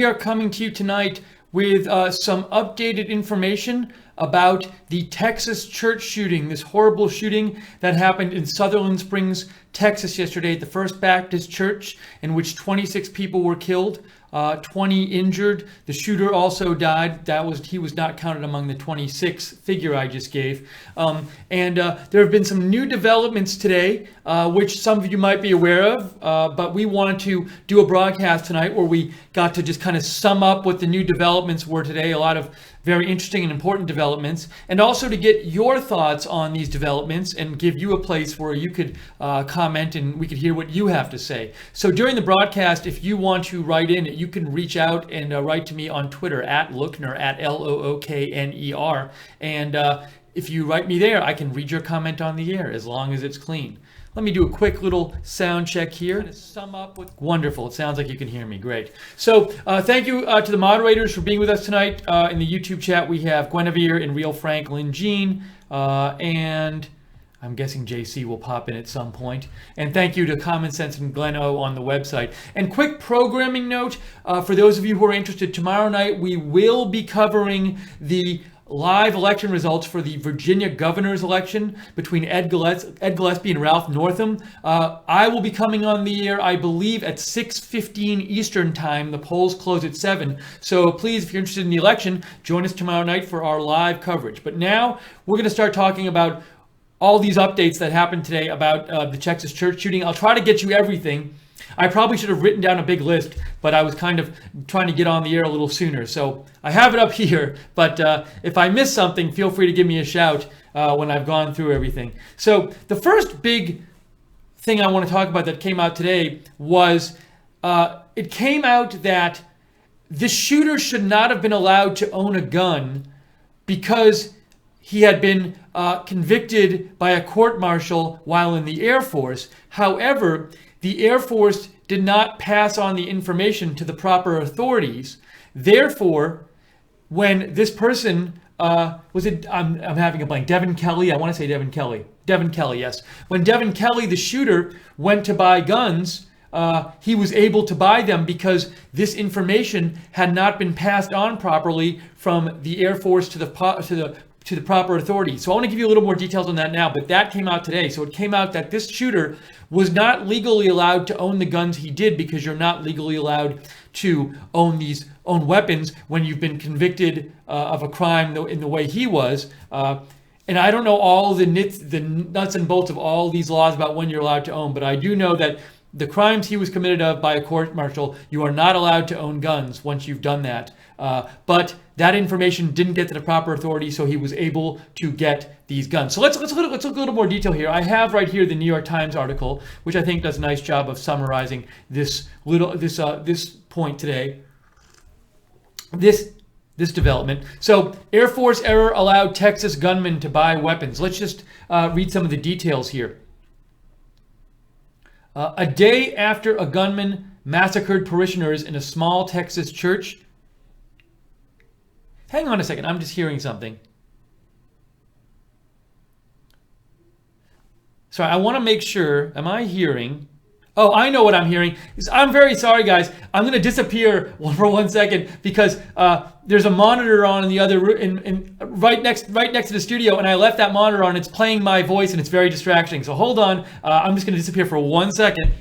We are coming to you tonight with some updated information about the Texas church shooting, this horrible shooting that happened in Sutherland Springs, Texas yesterday at the First Baptist Church, in which 26 people were killed, 20 injured. The shooter also died. He was not counted among the 26 figure I just gave. And there have been some new developments today, which some of you might be aware of, but we wanted to do a broadcast tonight where we got to just kind of sum up what the new developments were today, a lot of very interesting and important developments, and also to get your thoughts on these developments and give you a place where you could comment and we could hear what you have to say. So during the broadcast, if you want to write in, you can reach out and write to me on Twitter at Lookner, at Lookner. And if you write me there, I can read your comment on the air as long as it's clean. Let me do a quick little sound check here to sum up with. Wonderful. It sounds like you can hear me. Great. So thank you to the moderators for being with us tonight. In the YouTube chat, we have Guinevere and Real Frank, Lynn Jean, and I'm guessing JC will pop in at some point. And thank you to Common Sense and Glenn O on the website. And quick programming note, for those of you who are interested, tomorrow night we will be covering the live election results for the Virginia governor's election between Ed Gillespie and Ralph Northam. I will be coming on the air, I believe, at 6:15 Eastern time. The polls close at 7. So please, if you're interested in the election, join us tomorrow night for our live coverage. But now we're going to start talking about all these updates that happened today about the Texas church shooting. I'll try to get you everything. I probably should have written down a big list, but I was kind of trying to get on the air a little sooner. So I have it up here, but if I miss something, feel free to give me a shout when I've gone through everything. So the first big thing I want to talk about that came out today was it came out that the shooter should not have been allowed to own a gun because he had been convicted by a court-martial while in the Air Force. However, the Air Force did not pass on the information to the proper authorities. Therefore, when this person, I'm having a blank, Devin Kelly, I want to say Devin Kelly. Devin Kelly, yes. When Devin Kelly, the shooter, went to buy guns, he was able to buy them because this information had not been passed on properly from the Air Force to the proper authority. So I want to give you a little more details on that now, but that came out today. So it came out that this shooter was not legally allowed to own the guns he did because you're not legally allowed to own weapons when you've been convicted of a crime in the way he was. And I don't know all the nuts and bolts of all these laws about when you're allowed to own, but I do know that the crimes he was committed of by a court-martial, you are not allowed to own guns once you've done that. But that information didn't get to the proper authority, so he was able to get these guns. So let's look a little more detail here. I have right here the New York Times article, which I think does a nice job of summarizing this point today. This development. So Air Force error allowed Texas gunmen to buy weapons. Let's just read some of the details here. A day after a gunman massacred parishioners in a small Texas church. Hang on a second, I'm just hearing something. Sorry, I want to make sure, am I hearing? Oh, I know what I'm hearing. I'm very sorry, guys. I'm going to disappear for 1 second because there's a monitor on in the other room, right next to the studio, and I left that monitor on. It's playing my voice, and it's very distracting. So hold on. I'm just going to disappear for 1 second.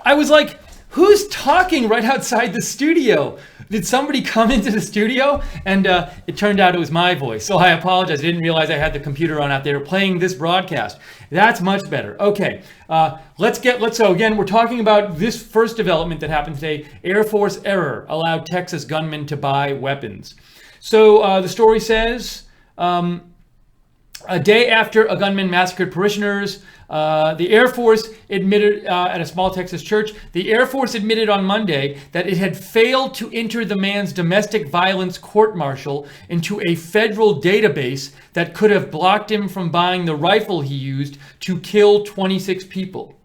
I was like, who's talking right outside the studio? Did somebody come into the studio? And it turned out it was my voice. So I apologize. I didn't realize I had the computer on out there playing this broadcast. That's much better. Okay, so again, we're talking about this first development that happened today. Air Force error allowed Texas gunmen to buy weapons. So the story says, a day after a gunman massacred parishioners The Air Force admitted at a small Texas church, the Air Force admitted on Monday that it had failed to enter the man's domestic violence court-martial into a federal database that could have blocked him from buying the rifle he used to kill 26 people.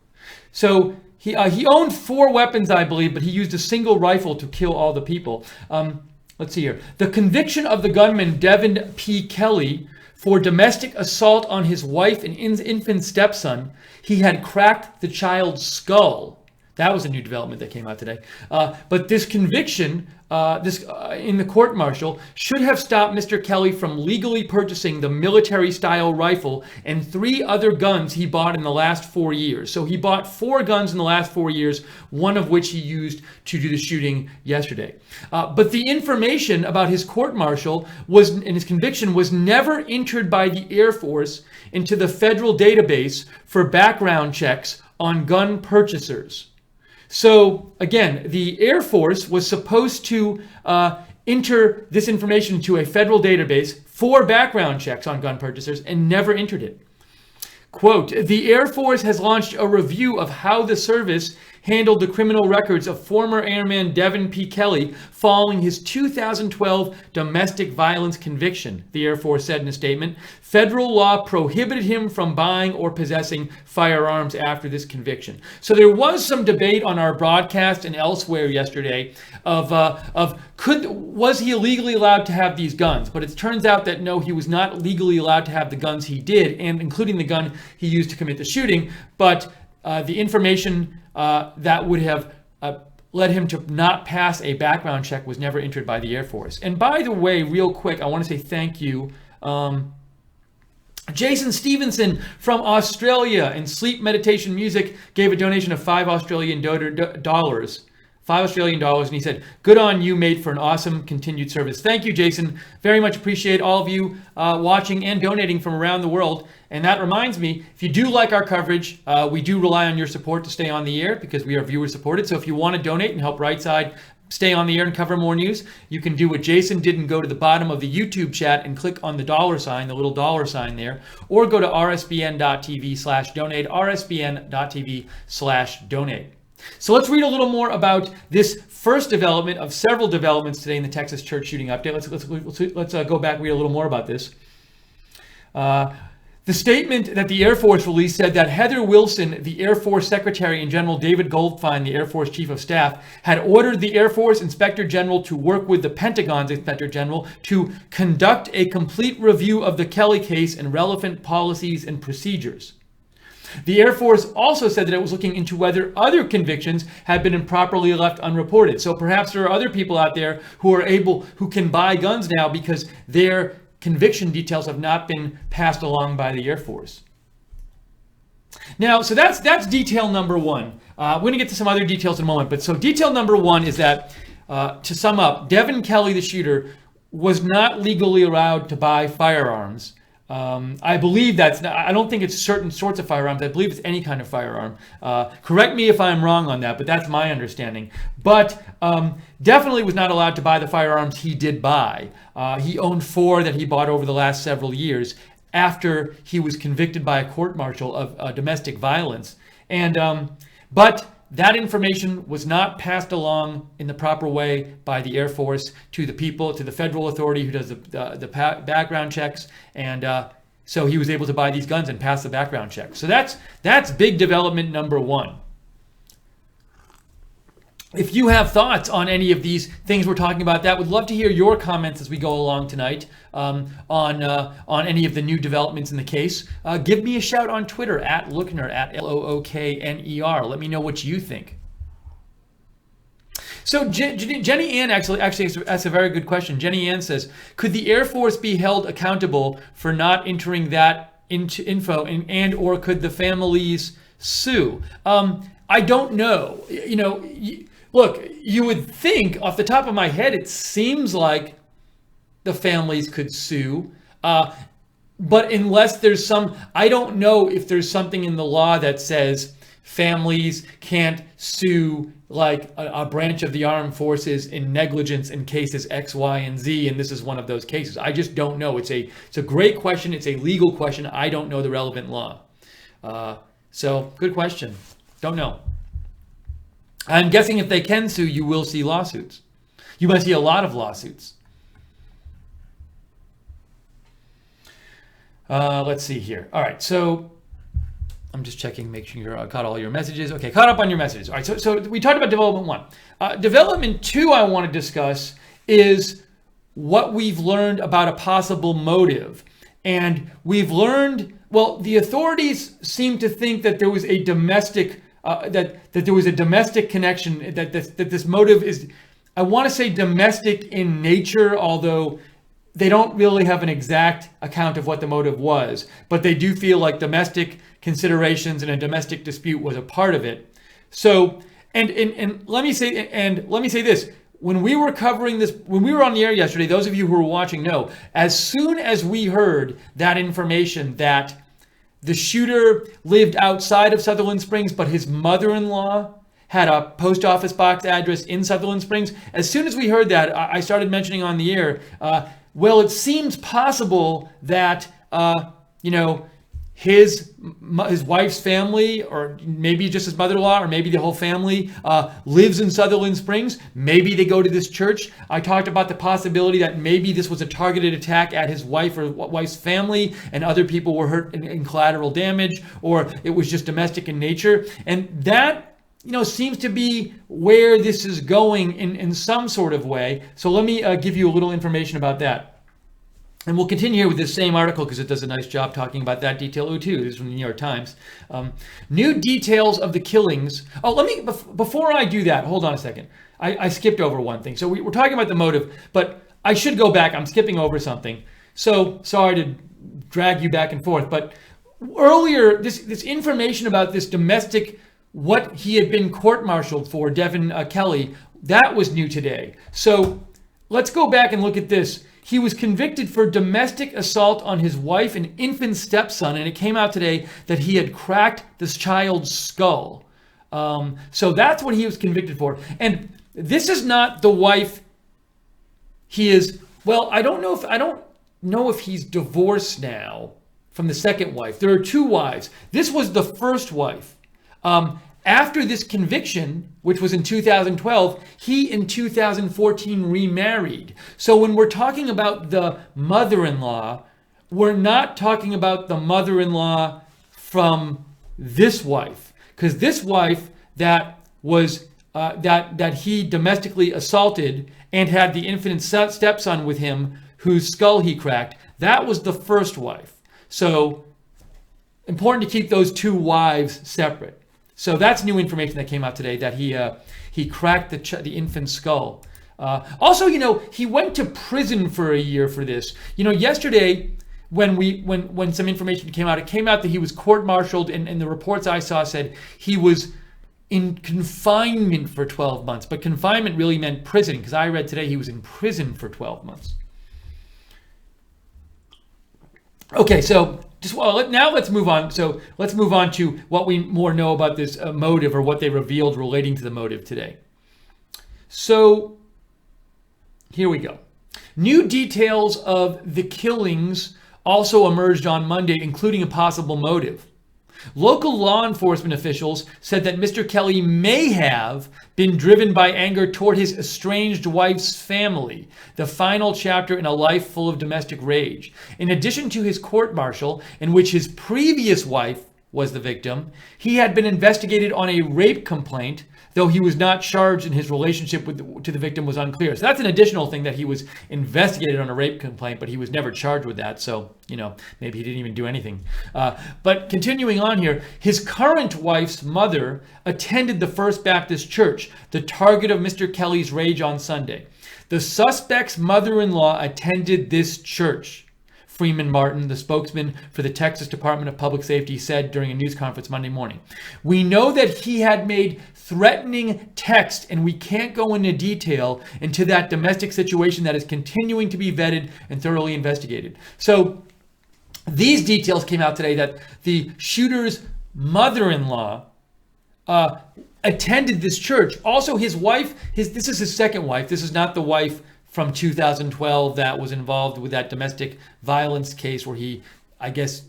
So he owned 4 weapons, I believe, but he used a single rifle to kill all the people. Let's see here. The conviction of the gunman, Devin P. Kelly, for domestic assault on his wife and infant stepson. He had cracked the child's skull. That was a new development that came out today. But this conviction in the court-martial should have stopped Mr. Kelly from legally purchasing the military-style rifle and 3 other guns he bought in the last 4 years. So he bought 4 guns in the last 4 years, one of which he used to do the shooting yesterday. But the information about his court-martial and his conviction was never entered by the Air Force into the federal database for background checks on gun purchasers. So again, the Air Force was supposed to enter this information to a federal database for background checks on gun purchasers and never entered it. Quote, the Air Force has launched a review of how the service handled the criminal records of former Airman Devin P. Kelly following his 2012 domestic violence conviction, the Air Force said in a statement. Federal law prohibited him from buying or possessing firearms after this conviction. So there was some debate on our broadcast and elsewhere yesterday was he illegally allowed to have these guns? But it turns out that no, he was not legally allowed to have the guns he did, and including the gun he used to commit the shooting. But the information that would have led him to not pass a background check was never entered by the Air Force. And by the way, real quick, I want to say thank you. Jason Stevenson from Australia and Sleep Meditation Music gave a donation of $5 Australian dollars. $5 Australian dollars, and he said, good on you, mate, for an awesome continued service. Thank you, Jason. Very much appreciate all of you watching and donating from around the world. And that reminds me, if you do like our coverage, we do rely on your support to stay on the air because we are viewer supported. So if you want to donate and help Rightside stay on the air and cover more news, you can do what Jason did and go to the bottom of the YouTube chat and click on the $sign, the little $sign there, or go to rsbn.tv/donate, rsbn.tv/donate. So let's read a little more about this first development of several developments today in the Texas church shooting update. Let's go back and read a little more about this. The statement that the Air Force released said that Heather Wilson, the Air Force Secretary, and General David Goldfein, the Air Force Chief of Staff, had ordered the Air Force Inspector General to work with the Pentagon's Inspector General to conduct a complete review of the Kelly case and relevant policies and procedures. The Air Force also said that it was looking into whether other convictions had been improperly left unreported. So perhaps there are other people out there who can buy guns now because their conviction details have not been passed along by the Air Force. Now, so that's detail number one. We're going to get to some other details in a moment. But so detail number one is that, to sum up, Devin Kelly, the shooter, was not legally allowed to buy firearms. I believe I don't think it's certain sorts of firearms. I believe it's any kind of firearm. Correct me if I'm wrong on that, but that's my understanding. But definitely was not allowed to buy the firearms he did buy. He owned 4 that he bought over the last several years after he was convicted by a court-martial of domestic violence. But that information was not passed along in the proper way by the Air Force to the people, to the federal authority who does the background checks. And so he was able to buy these guns and pass the background check. So that's big development number one. If you have thoughts on any of these things we're talking about, would love to hear your comments as we go along tonight on any of the new developments in the case. Give me a shout on Twitter at Lookner, at Lookner. Let me know what you think. So Jenny Ann actually asks a very good question. Jenny Ann says, could the Air Force be held accountable for not entering that info and or could the families sue? I don't know. Look, you would think off the top of my head, it seems like the families could sue. But unless there's I don't know if there's something in the law that says families can't sue like a branch of the armed forces in negligence in cases X, Y, and Z, and this is one of those cases. I just don't know. It's a great question. It's a legal question. I don't know the relevant law. So, good question. Don't know. I'm guessing if they can sue, you will see lawsuits. You might see a lot of lawsuits. Let's see here. All right, so I'm just checking, make sure I caught all your messages. Okay, caught up on your messages. All right, so we talked about development 1. Development 2 I want to discuss is what we've learned about a possible motive. And we've learned, well, the authorities seem to think that there was a domestic, that there was a domestic connection, that this motive is, I want to say domestic in nature, although they don't really have an exact account of what the motive was, but they do feel like domestic considerations and a domestic dispute was a part of it. So, and let me say this. When we were covering this, when we were on the air yesterday, those of you who were watching know, as soon as we heard that information that the shooter lived outside of Sutherland Springs, but his mother-in-law had a post office box address in Sutherland Springs, as soon as we heard that, I started mentioning on the air, well, it seems possible that, his wife's family, or maybe just his mother-in-law, or maybe the whole family lives in Sutherland Springs. Maybe they go to this church. I talked about the possibility that maybe this was a targeted attack at his wife or wife's family, and other people were hurt in collateral damage, or it was just domestic in nature. And that, seems to be where this is going in some sort of way. So let me give you a little information about that. And we'll continue here with this same article because it does a nice job talking about that detail too. This is from the New York Times. New details of the killings. Oh, let me, before I do that, hold on a second. I skipped over one thing. So we're talking about the motive, but I should go back. I'm skipping over something. So sorry to drag you back and forth, but earlier, this information about this domestic, what he had been court-martialed for, Devin Kelly, that was new today. So let's go back and look at this. He was convicted for domestic assault on his wife and infant stepson, and it came out today that he had cracked this child's skull. So that's what he was convicted for. And this is not the wife. He is, well, I don't know if he's divorced now from the second wife. There are 2 wives. This was the first wife. After this conviction, which was in 2012, he in 2014 remarried. So when we're talking about the mother-in-law, we're not talking about the mother-in-law from this wife, because this wife that was that he domestically assaulted and had the infant stepson with him, whose skull he cracked, that was the first wife. So important to keep those 2 wives separate. So that's new information that came out today, that he cracked the infant's skull. Also, he went to prison for a year for this. Yesterday, when some information came out, it came out that he was court-martialed, and the reports I saw said he was in confinement for 12 months. But confinement really meant prison, because I read today he was in prison for 12 months. Okay, so now let's move on. So let's move on to what we more know about this motive, or what they revealed relating to the motive today. So here we go. New details of the killings also emerged on Monday, including a possible motive. Local law enforcement officials said that Mr. Kelly may have been driven by anger toward his estranged wife's family, the final chapter in a life full of domestic rage. In addition to his court-martial, in which his previous wife was the victim, he had been investigated on a rape complaint, though he was not charged, and his relationship to the victim was unclear. So that's an additional thing, that he was investigated on a rape complaint, but he was never charged with that. So, maybe he didn't even do anything. But continuing on here, his current wife's mother attended the First Baptist Church, the target of Mr. Kelly's rage on Sunday. The suspect's mother-in-law attended this church. Freeman Martin, the spokesman for the Texas Department of Public Safety, said during a news conference Monday morning. We know that he had made threatening text, and we can't go into detail into that domestic situation that is continuing to be vetted and thoroughly investigated. So these details came out today, that the shooter's mother-in-law attended this church. Also, his wife, this is his second wife. This is not the wife from 2012 that was involved with that domestic violence case where he, I guess,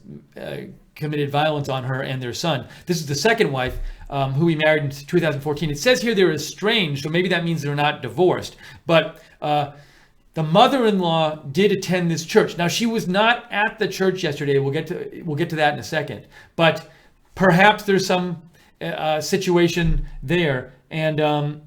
committed violence on her and their son. This is the second wife, who he married in 2014. It says here they're estranged, so maybe that means they're not divorced. But the mother-in-law did attend this church. Now, she was not at the church yesterday. We'll get to that in a second. But perhaps there's some situation there. And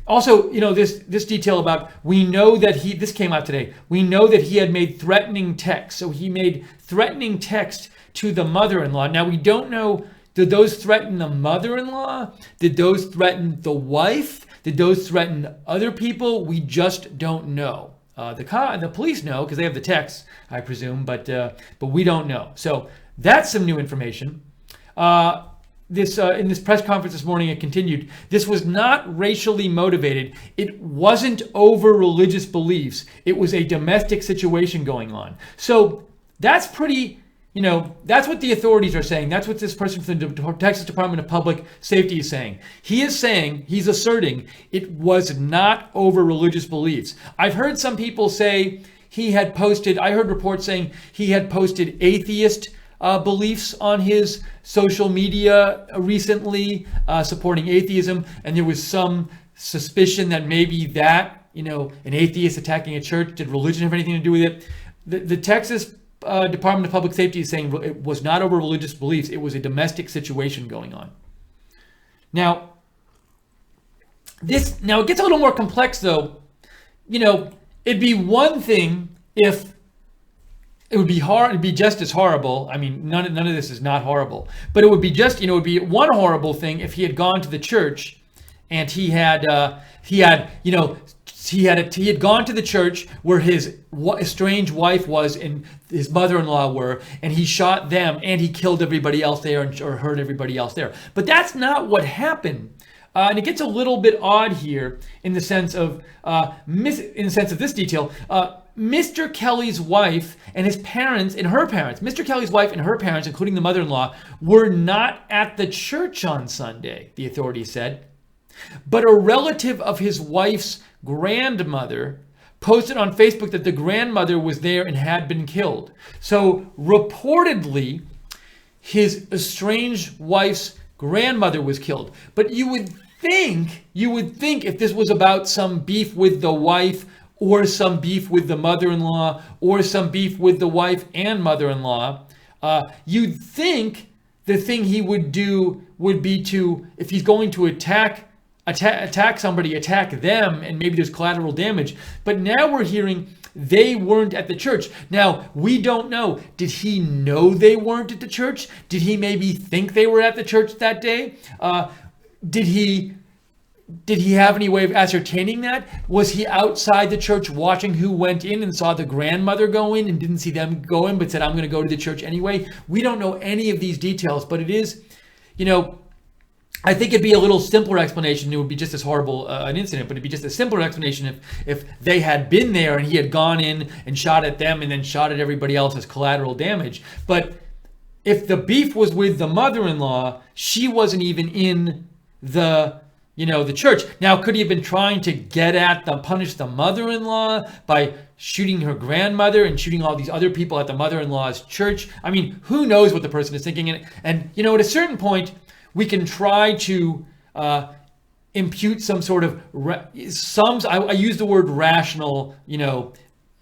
also, this detail about, we know that this came out today. We know that he had made threatening texts. So he made threatening text to the mother-in-law. Now, we don't know, did those threaten the mother-in-law? Did those threaten the wife? Did those threaten other people? We just don't know. The police know because they have the texts, I presume, but we don't know. So that's some new information. In this press conference this morning, it continued. This was not racially motivated. It wasn't over religious beliefs. It was a domestic situation going on. So that's pretty. That's what the authorities are saying. That's what this person from the Texas Department of Public Safety is saying. He's asserting it was not over religious beliefs. I've heard some people say I heard reports saying he had posted atheist beliefs on his social media recently, supporting atheism. And there was some suspicion that maybe that, an atheist attacking a church, did religion have anything to do with it? The Texas Department of Public Safety is saying it was not over religious beliefs. It was a domestic situation going on. Now it gets a little more complex, though. It'd be one thing if it would be hard. It'd be just as horrible. I mean, none of this is not horrible, but it would be it would be one horrible thing if he had gone to the church and he had gone to the church where his estranged wife was and his mother-in-law were, and he shot them and he killed everybody else there or hurt everybody else there. But that's not what happened. And it gets a little bit odd here in the sense of this detail. Mr. Kelly's wife and his parents and her parents, Mr. Kelly's wife and her parents, including the mother-in-law, were not at the church on Sunday, the authorities said. But a relative of his wife's grandmother posted on Facebook that the grandmother was there and had been killed. So reportedly, his estranged wife's grandmother was killed. But you would think if this was about some beef with the wife or some beef with the mother-in-law or some beef with the wife and mother-in-law, you'd think the thing he would do would be to, if he's going to attack somebody, attack them, and maybe there's collateral damage. But now we're hearing they weren't at the church. Now, we don't know. Did he know they weren't at the church? Did he maybe think they were at the church that day? Did he have any way of ascertaining that? Was he outside the church watching who went in and saw the grandmother go in and didn't see them go in but said, I'm going to go to the church anyway? We don't know any of these details, but it is, I think it'd be a little simpler explanation. It would be just as horrible an incident, but it'd be just a simpler explanation if they had been there and he had gone in and shot at them and then shot at everybody else as collateral damage. But if the beef was with the mother-in-law, she wasn't even in the church. Now, could he have been trying to punish the mother-in-law by shooting her grandmother and shooting all these other people at the mother-in-law's church? I mean, who knows what the person is thinking? And at a certain point, we can try to impute some sort of, I use the word rational,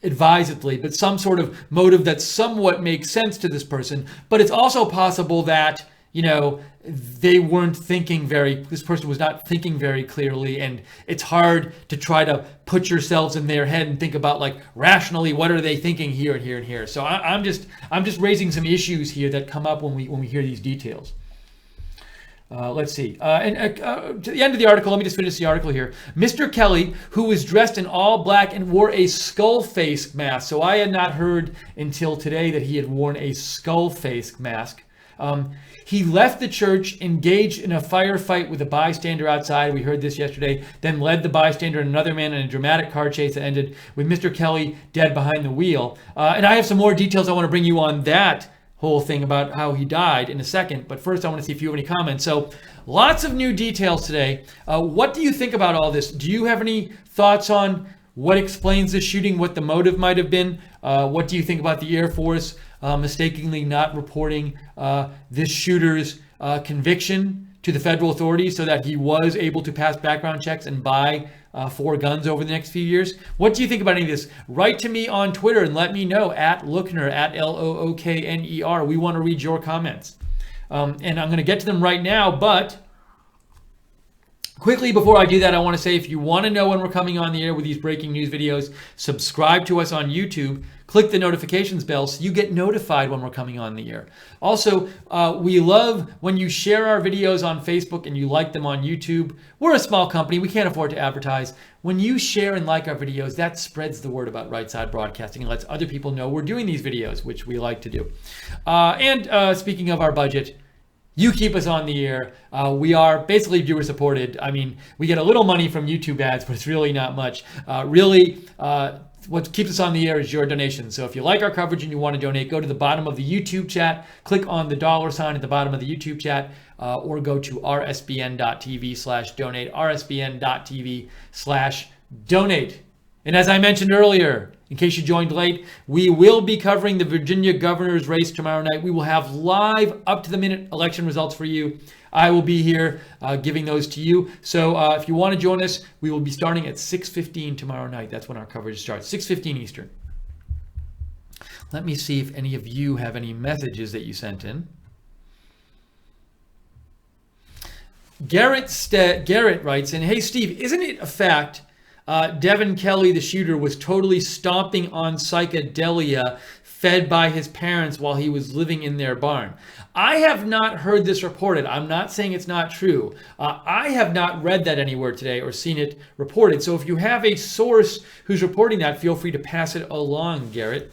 advisedly, but some sort of motive that somewhat makes sense to this person. But it's also possible that, this person was not thinking very clearly, and it's hard to try to put yourselves in their head and think about, like, rationally, what are they thinking here and here and here. So I'm just raising some issues here that come up when we hear these details. Let's see. To the end of the article, let me just finish the article here. Mr. Kelly, who was dressed in all black and wore a skull face mask. So I had not heard until today that he had worn a skull face mask. He left the church, engaged in a firefight with a bystander outside. We heard this yesterday. Then led the bystander and another man in a dramatic car chase that ended with Mr. Kelly dead behind the wheel. And I have some more details I want to bring you on that whole thing about how he died in a second. But first, I want to see if you have any comments. So lots of new details today. What do you think about all this? Do you have any thoughts on what explains the shooting, what the motive might have been? What do you think about the Air Force mistakenly not reporting this shooter's conviction to the federal authorities so that he was able to pass background checks and buy 4 guns over the next few years. What do you think about any of this? Write to me on Twitter and let me know at Lookner, at Lookner. We want to read your comments. And I'm going to get to them right now, but quickly before I do that, I want to say if you want to know when we're coming on the air with these breaking news videos, subscribe to us on YouTube. Click the notifications bell so you get notified when we're coming on the air. Also, we love when you share our videos on Facebook and you like them on YouTube. We're a small company. We can't afford to advertise. When you share and like our videos, that spreads the word about Right Side Broadcasting and lets other people know we're doing these videos, which we like to do. And speaking of our budget, you keep us on the air. We are basically viewer supported. I mean, we get a little money from YouTube ads, but it's really not much. What keeps us on the air is your donations. So if you like our coverage and you want to donate, go to the bottom of the YouTube chat, click on the $ at the bottom of the YouTube chat, or go to rsbn.tv/donate, rsbn.tv/donate. And as I mentioned earlier, in case you joined late, we will be covering the Virginia governor's race tomorrow night. We will have live, up-to-the-minute election results for you. I will be here giving those to you. So if you want to join us, we will be starting at 6:15 tomorrow night. That's when our coverage starts, 6:15 Eastern. Let me see if any of you have any messages that you sent in. Garrett writes in, hey, Steve, isn't it a fact Devin Kelly, the shooter, was totally stomping on psychedelia fed by his parents while he was living in their barn? I have not heard this reported. I'm not saying it's not true. I have not read that anywhere today or seen it reported. So if you have a source who's reporting that, feel free to pass it along, Garrett.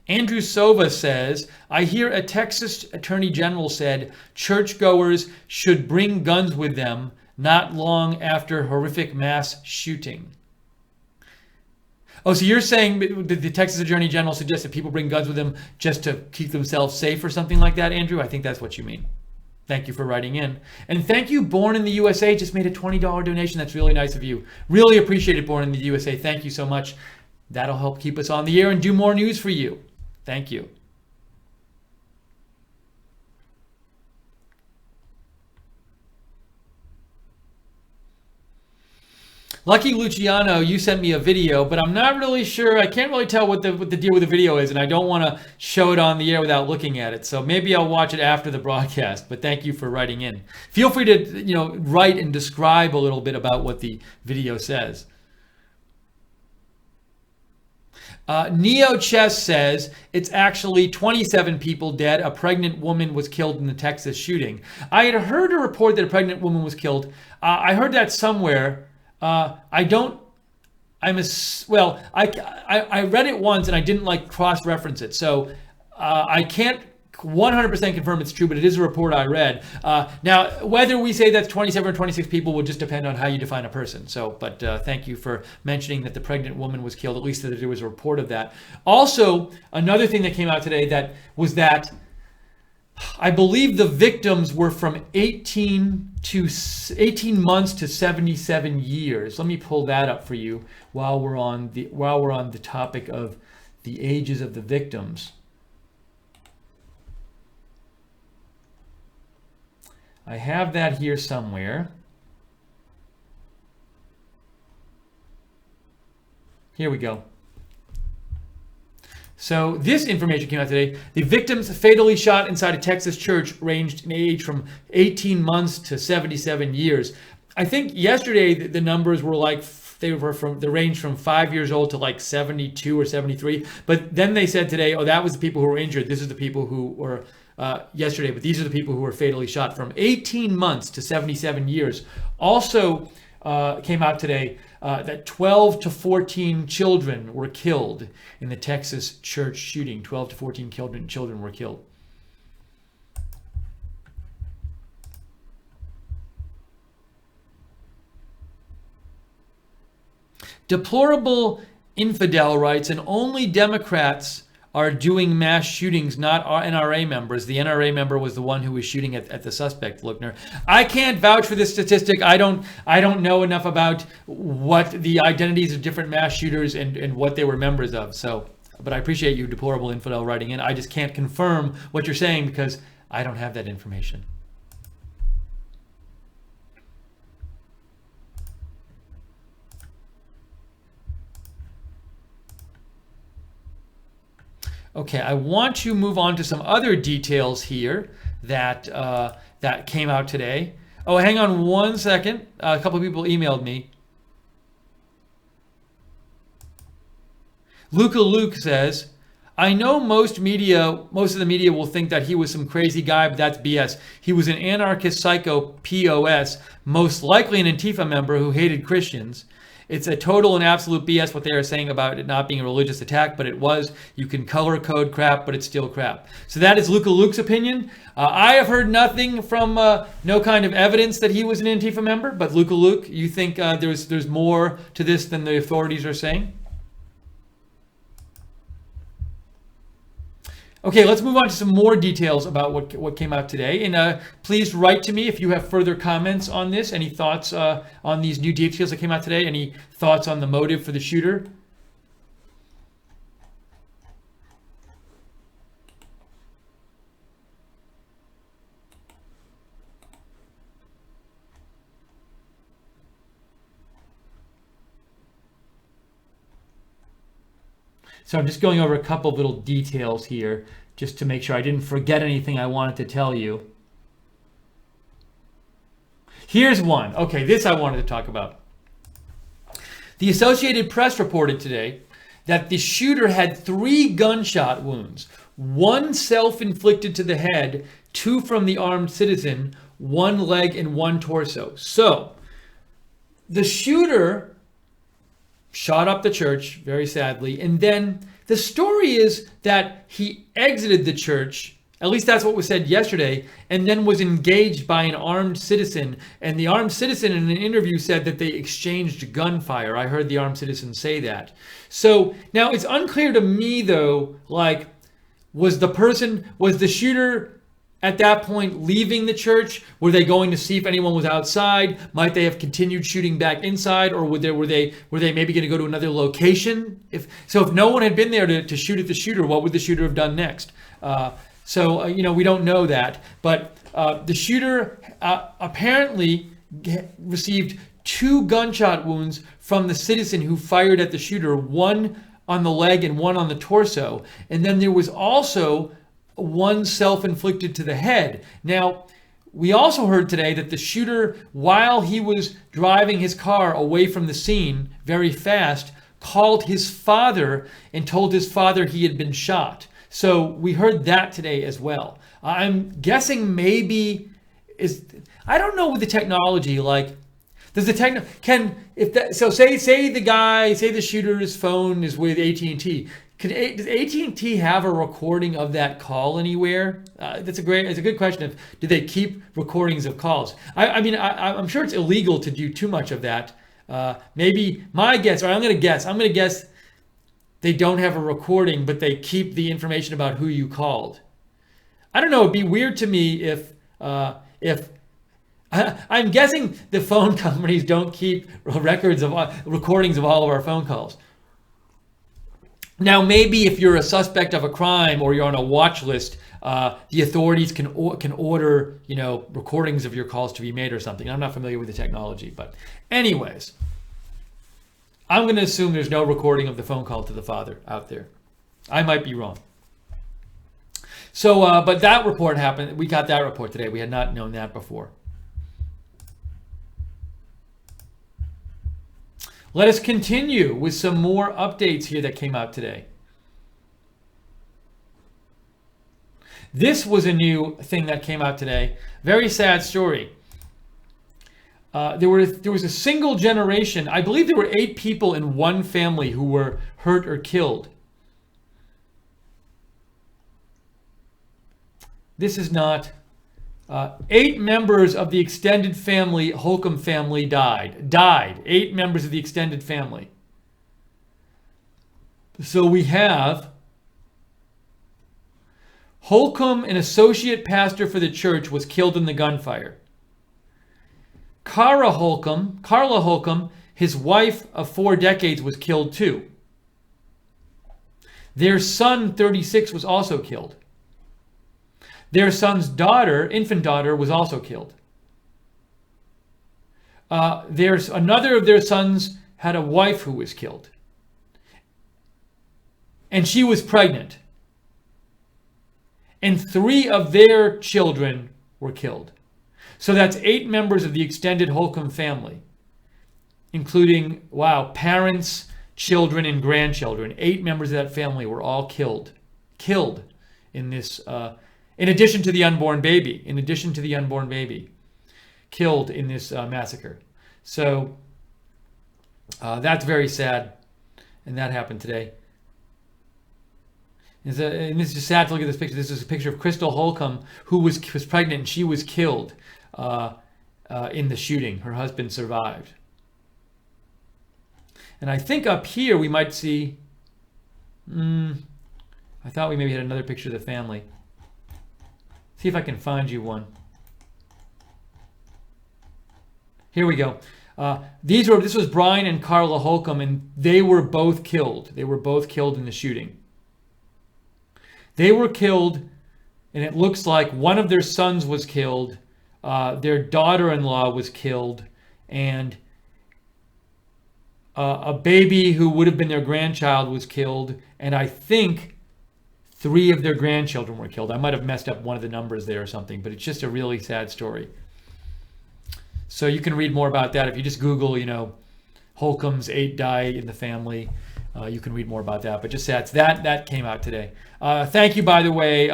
Andrew Sova says, I hear a Texas attorney general said churchgoers should bring guns with them not long after horrific mass shooting. Oh, so you're saying the Texas attorney general suggests that people bring guns with them just to keep themselves safe or something like that, Andrew? I think that's what you mean. Thank you for writing in. And thank you, Born in the USA, just made a $20 donation. That's really nice of you. Really appreciate it, Born in the USA. Thank you so much. That'll help keep us on the air and do more news for you. Thank you. Lucky Luciano, you sent me a video, but I'm not really sure. I can't really tell what the deal with the video is, and I don't want to show it on the air without looking at it. So maybe I'll watch it after the broadcast. But thank you for writing in. Feel free to write and describe a little bit about what the video says. Neo Chess says it's actually 27 people dead. A pregnant woman was killed in the Texas shooting. I had heard a report that a pregnant woman was killed. I heard that somewhere. I read it once and I didn't cross-reference it. So I can't 100% confirm it's true, but it is a report I read. Now, whether we say that's 27 or 26 people will just depend on how you define a person. But thank you for mentioning that the pregnant woman was killed, at least that there was a report of that. Also, another thing that came out today that I believe the victims were from 18 months to 77 years. Let me pull that up for you while we're on the topic of the ages of the victims. I have that here somewhere. Here we go. So this information came out today. The victims fatally shot inside a Texas church ranged in age from 18 months to 77 years. I think yesterday the numbers were they ranged from 5 years old to 72 or 73. But then they said today, oh, that was the people who were injured. This is the people who were yesterday, but these are the people who were fatally shot from 18 months to 77 years. Also came out today that 12 to 14 children were killed in the Texas church shooting. 12 to 14 children were killed. Deplorable Infidel writes, and only Democrats are doing mass shootings, not NRA members. The NRA member was the one who was shooting at the suspect, Lookner. I can't vouch for this statistic. I don't know enough about what the identities of different mass shooters and what they were members of. So, but I appreciate you, deplorable infidel, writing in. I just can't confirm what you're saying because I don't have that information. Okay, I want to move on to some other details here that that came out today. Oh, hang on one second. A couple of people emailed me. Luke says, I know most of the media will think that he was some crazy guy, but that's BS. He was an anarchist psycho POS, most likely an Antifa member who hated Christians. It's a total and absolute BS what they are saying about it not being a religious attack, but it was. You can color code crap, but it's still crap. So that is Luke's opinion. I have heard nothing from no kind of evidence that he was an Antifa member, but Luke, you think there's more to this than the authorities are saying? Okay, let's move on to some more details about what came out today. And please write to me if you have further comments on this. Any thoughts on these new details that came out today? Any thoughts on the motive for the shooter? So I'm just going over a couple of little details here just to make sure I didn't forget anything I wanted to tell you. Here's one. Okay, this I wanted to talk about. The Associated Press reported today that the shooter had 3 gunshot wounds, 1 self-inflicted to the head, 2 from the armed citizen, 1 leg and 1 torso. So the shooter shot up the church, very sadly. And then the story is that he exited the church, at least that's what was said yesterday, and then was engaged by an armed citizen. And the armed citizen in an interview said that they exchanged gunfire. I heard the armed citizen say that. So now it's unclear to me though, like, was the shooter at that point leaving the church? Were they going to see if anyone was outside? Might they have continued shooting back inside, or were they maybe going to go to another location? If no one had been there to shoot at the shooter, what would the shooter have done next? We don't know that. But the shooter apparently received 2 gunshot wounds from the citizen who fired at the shooter, 1 on the leg and 1 on the torso. And then there was also 1 self-inflicted to the head. Now, we also heard today that the shooter, while he was driving his car away from the scene very fast, called his father and told his father he had been shot. So we heard that today as well. I'm guessing maybe I don't know with the technology, like, does the say the shooter's phone is with AT&T. Does AT&T have a recording of that call anywhere? It's a good question. Do they keep recordings of calls? I'm sure it's illegal to do too much of that. Maybe I'm going to guess they don't have a recording, but they keep the information about who you called. I don't know. It'd be weird to me if I'm guessing the phone companies don't keep recordings of all of our phone calls. Now, maybe if you're a suspect of a crime or you're on a watch list, the authorities can order, recordings of your calls to be made or something. I'm not familiar with the technology, but anyways, I'm going to assume there's no recording of the phone call to the father out there. I might be wrong. So, but that report happened. We got that report today. We had not known that before. Let us continue with some more updates here that came out today. This was a new thing that came out today. Very sad story. There was a single generation. I believe there were 8 people in one family who were hurt or killed. This is not... 8 members of the extended family, Holcomb family, died. 8 members of the extended family. So we have Holcomb, an associate pastor for the church, was killed in the gunfire. Carla Holcomb, his wife of 4 decades, was killed too. Their son, 36, was also killed. Their son's daughter, infant daughter, was also killed. There's another of their sons had a wife who was killed. And she was pregnant. And 3 of their children were killed. So that's 8 members of the extended Holcomb family, including, parents, children, and grandchildren. 8 members of that family were all killed in this, in addition to the unborn baby, killed in this massacre. So that's very sad, and that happened today. And it's just sad to look at this picture. This is a picture of Crystal Holcomb, who was pregnant, and she was killed in the shooting. Her husband survived. And I think up here we might see, I thought we maybe had another picture of the family. See if I can find you one. Here we go. This was Brian and Carla Holcomb, and they were both killed. They were both killed in the shooting. They were killed, and it looks like one of their sons was killed, their daughter-in-law was killed, and a baby who would have been their grandchild was killed, and I think 3 of their grandchildren were killed. I might have messed up one of the numbers there or something, but it's just a really sad story. So you can read more about that if you just Google, Holcomb's 8 die in the family. You can read more about that, but just sad. That came out today. Thank you, by the way,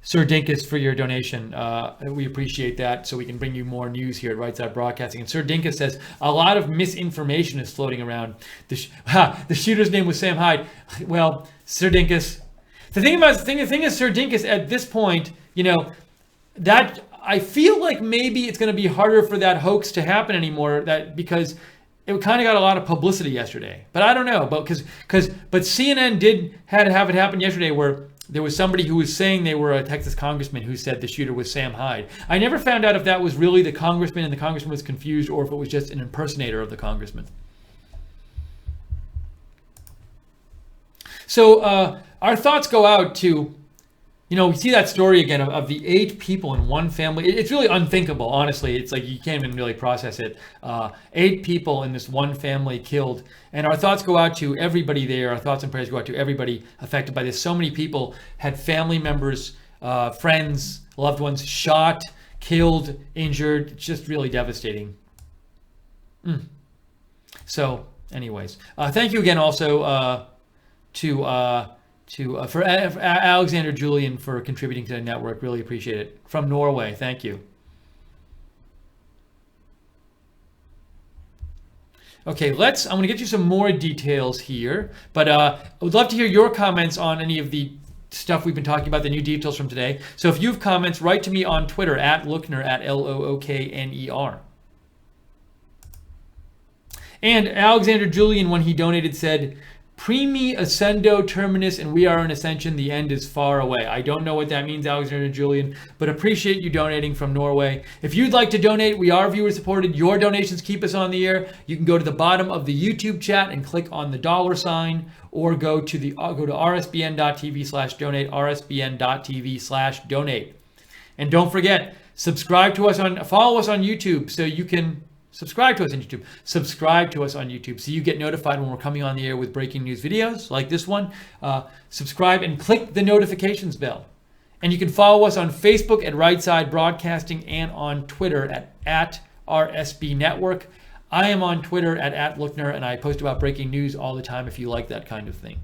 Sir Dinkus, for your donation. We appreciate that, so we can bring you more news here at Right Side Broadcasting. And Sir Dinkus says a lot of misinformation is floating around. The shooter's name was Sam Hyde. Well, Sir Dinkus, the thing is, Sir Dinkus, at this point, that I feel like maybe it's going to be harder for that hoax to happen anymore. Because it kind of got a lot of publicity yesterday, but I don't know. But CNN did have it happen yesterday, where there was somebody who was saying they were a Texas congressman who said the shooter was Sam Hyde. I never found out if that was really the congressman and the congressman was confused, or if it was just an impersonator of the congressman. So our thoughts go out to, we see that story again of the 8 people in one family. It's really unthinkable, honestly. It's like you can't even really process it. 8 people in this one family killed. And our thoughts go out to everybody there. Our thoughts and prayers go out to everybody affected by this. So many people had family members, friends, loved ones shot, killed, injured. It's just really devastating. So, anyways, thank you again also for Alexander Julian for contributing to the network. Really appreciate it. From Norway, thank you. Okay, I'm going to get you some more details here, but I would love to hear your comments on any of the stuff we've been talking about, the new details from today. So if you have comments, write to me on Twitter at Lookner, at Lookner. And Alexander Julian, when he donated, said, Primi ascendo terminus, and we are in ascension. The end is far away. I don't know what that means, Alexander Julian, but appreciate you donating from Norway. If you'd like to donate, we are viewer supported. Your donations keep us on the air. You can go to the bottom of the YouTube chat and click on the $sign, or go to rsbn.tv/donate, rsbn.tv/donate. And don't forget, follow us on YouTube so you can subscribe to us on YouTube. Subscribe to us on YouTube so you get notified when we're coming on the air with breaking news videos like this one. Subscribe and click the notifications bell. And you can follow us on Facebook at Right Side Broadcasting and on Twitter at RSB Network. I am on Twitter at Lookner, and I post about breaking news all the time if you like that kind of thing.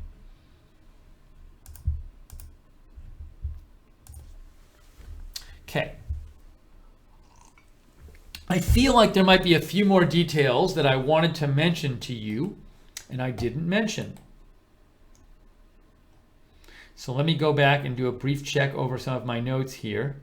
Okay. I feel like there might be a few more details that I wanted to mention to you, and I didn't mention. So let me go back and do a brief check over some of my notes here.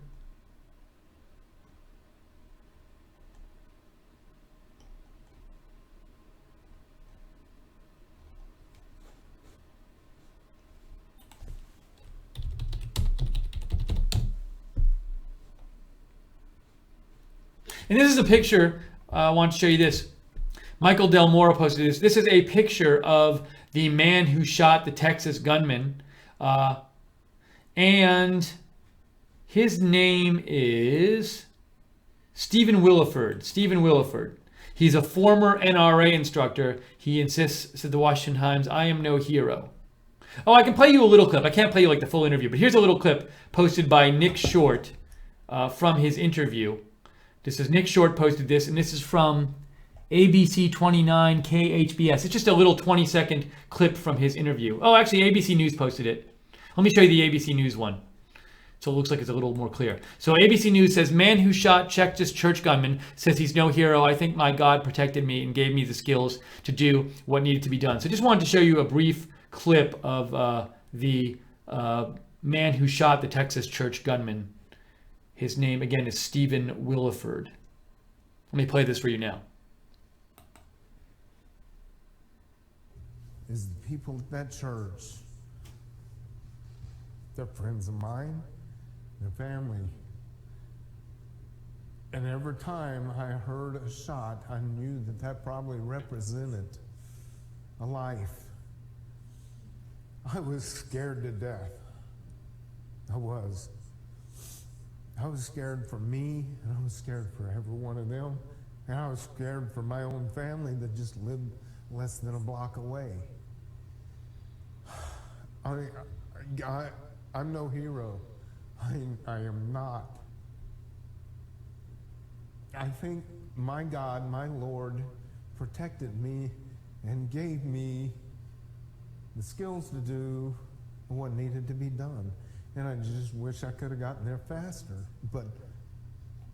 And this is a picture. I want to show you this. Michael Del Moro posted this. This is a picture of the man who shot the Texas gunman. And his name is Stephen Williford. Stephen Williford. He's a former NRA instructor. He insists, said the Washington Times, "I am no hero." Oh, I can play you a little clip. I can't play you like the full interview, but here's a little clip posted by Nick Short from his interview. This is Nick Short posted this, and this is from ABC 29 KHBS. It's just a little 20-second clip from his interview. Oh, actually, ABC News posted it. Let me show you the ABC News one, so it looks like it's a little more clear. So ABC News says, "Man who shot Texas church gunman says he's no hero. I think my God protected me and gave me the skills to do what needed to be done." So just wanted to show you a brief clip of the man who shot the Texas church gunman. His name, again, is Stephen Williford. Let me play this for you now. Is the people at that church, they're friends of mine, their family. And every time I heard a shot, I knew that that probably represented a life. I was scared to death. I was. I was scared for me, and I was scared for every one of them. And I was scared for my own family that just lived less than a block away. I'm no hero. I am not. I think my God, my Lord, protected me and gave me the skills to do what needed to be done. And I just wish I could have gotten there faster, but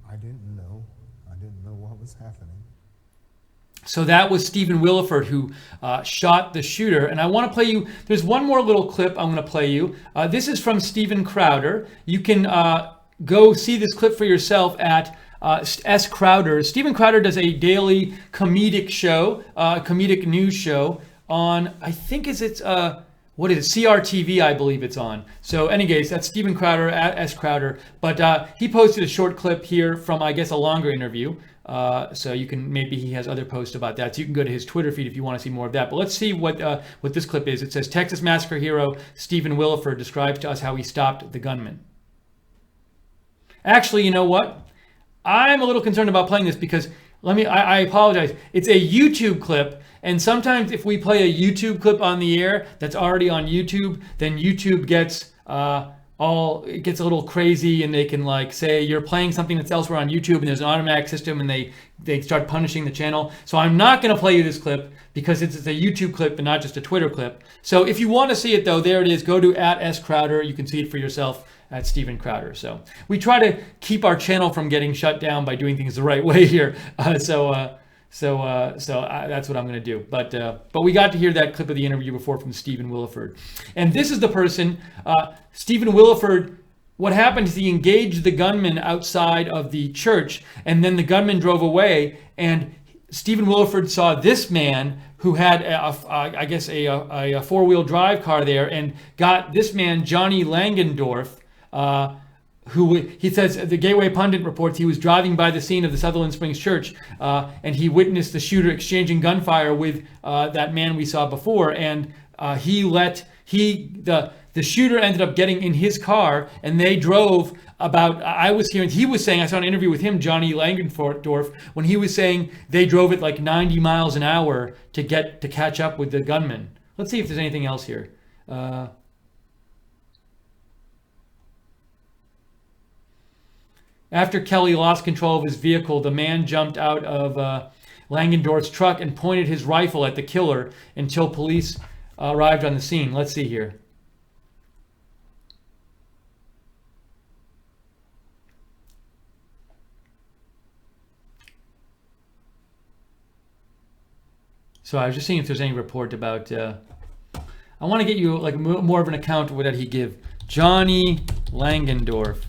I didn't know. I didn't know what was happening. So that was Stephen Williford who shot the shooter. And I want to play you, there's one more little clip I'm going to play you. This is from Steven Crowder. You can go see this clip for yourself at S. Crowder. Steven Crowder does a daily comedic show, comedic news show on, I think it's what is it? CRTV, I believe it's on. So anyways, that's Steven Crowder at S. Crowder. But he posted a short clip here from, I guess, a longer interview. So you can, maybe he has other posts about that. So you can go to his Twitter feed if you want to see more of that. But let's see what this clip is. It says, "Texas Massacre hero Stephen Williford describes to us how he stopped the gunman." Actually, you know what? I'm a little concerned about playing this because, I apologize. It's a YouTube clip. And sometimes if we play a YouTube clip on the air that's already on YouTube, then YouTube gets it gets a little crazy, and they can like say you're playing something that's elsewhere on YouTube, and there's an automatic system, and they start punishing the channel. So I'm not going to play you this clip because it's a YouTube clip and not just a Twitter clip. So if you want to see it though, there it is. Go to at S Crowder. You can see it for yourself at Steven Crowder. So we try to keep our channel from getting shut down by doing things the right way here. So that's what I'm going to do. But we got to hear that clip of the interview before from Stephen Williford. And this is the person, Stephen Williford. What happened is he engaged the gunman outside of the church, and then the gunman drove away. And Stephen Williford saw this man who had, a four-wheel drive car there, and got this man, Johnny Langendorf, who he says, the Gateway Pundit reports he was driving by the scene of the Sutherland Springs church, and he witnessed the shooter exchanging gunfire with that man we saw before, and the shooter ended up getting in his car, and they drove about, he was saying, I saw an interview with him, Johnny Langendorf, when he was saying they drove at like 90 miles an hour to catch up with the gunman. Let's see if there's anything else here. After Kelly lost control of his vehicle, the man jumped out of Langendorf's truck and pointed his rifle at the killer until police arrived on the scene. Let's see here. So I was just seeing if there's any report about... I want to get you like more of an account of what did he give. Johnny Langendorf.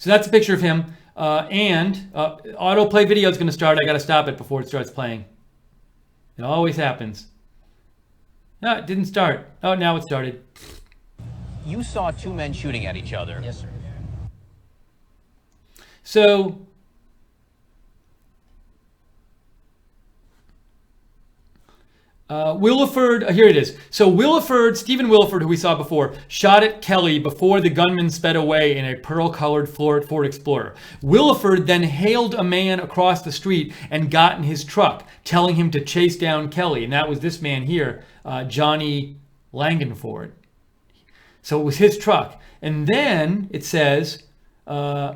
So that's a picture of him, and autoplay video is going to start. I got to stop it before it starts playing. It always happens. No, it didn't start. Oh, now it started. you saw two men shooting at each other. Yes, sir. So Williford, here it is. So Stephen Williford, who we saw before, shot at Kelly before the gunman sped away in a pearl-colored Ford Explorer. Williford then hailed a man across the street and got in his truck, telling him to chase down Kelly. And that was this man here, Johnny Langenford. So it was his truck. And then it says, I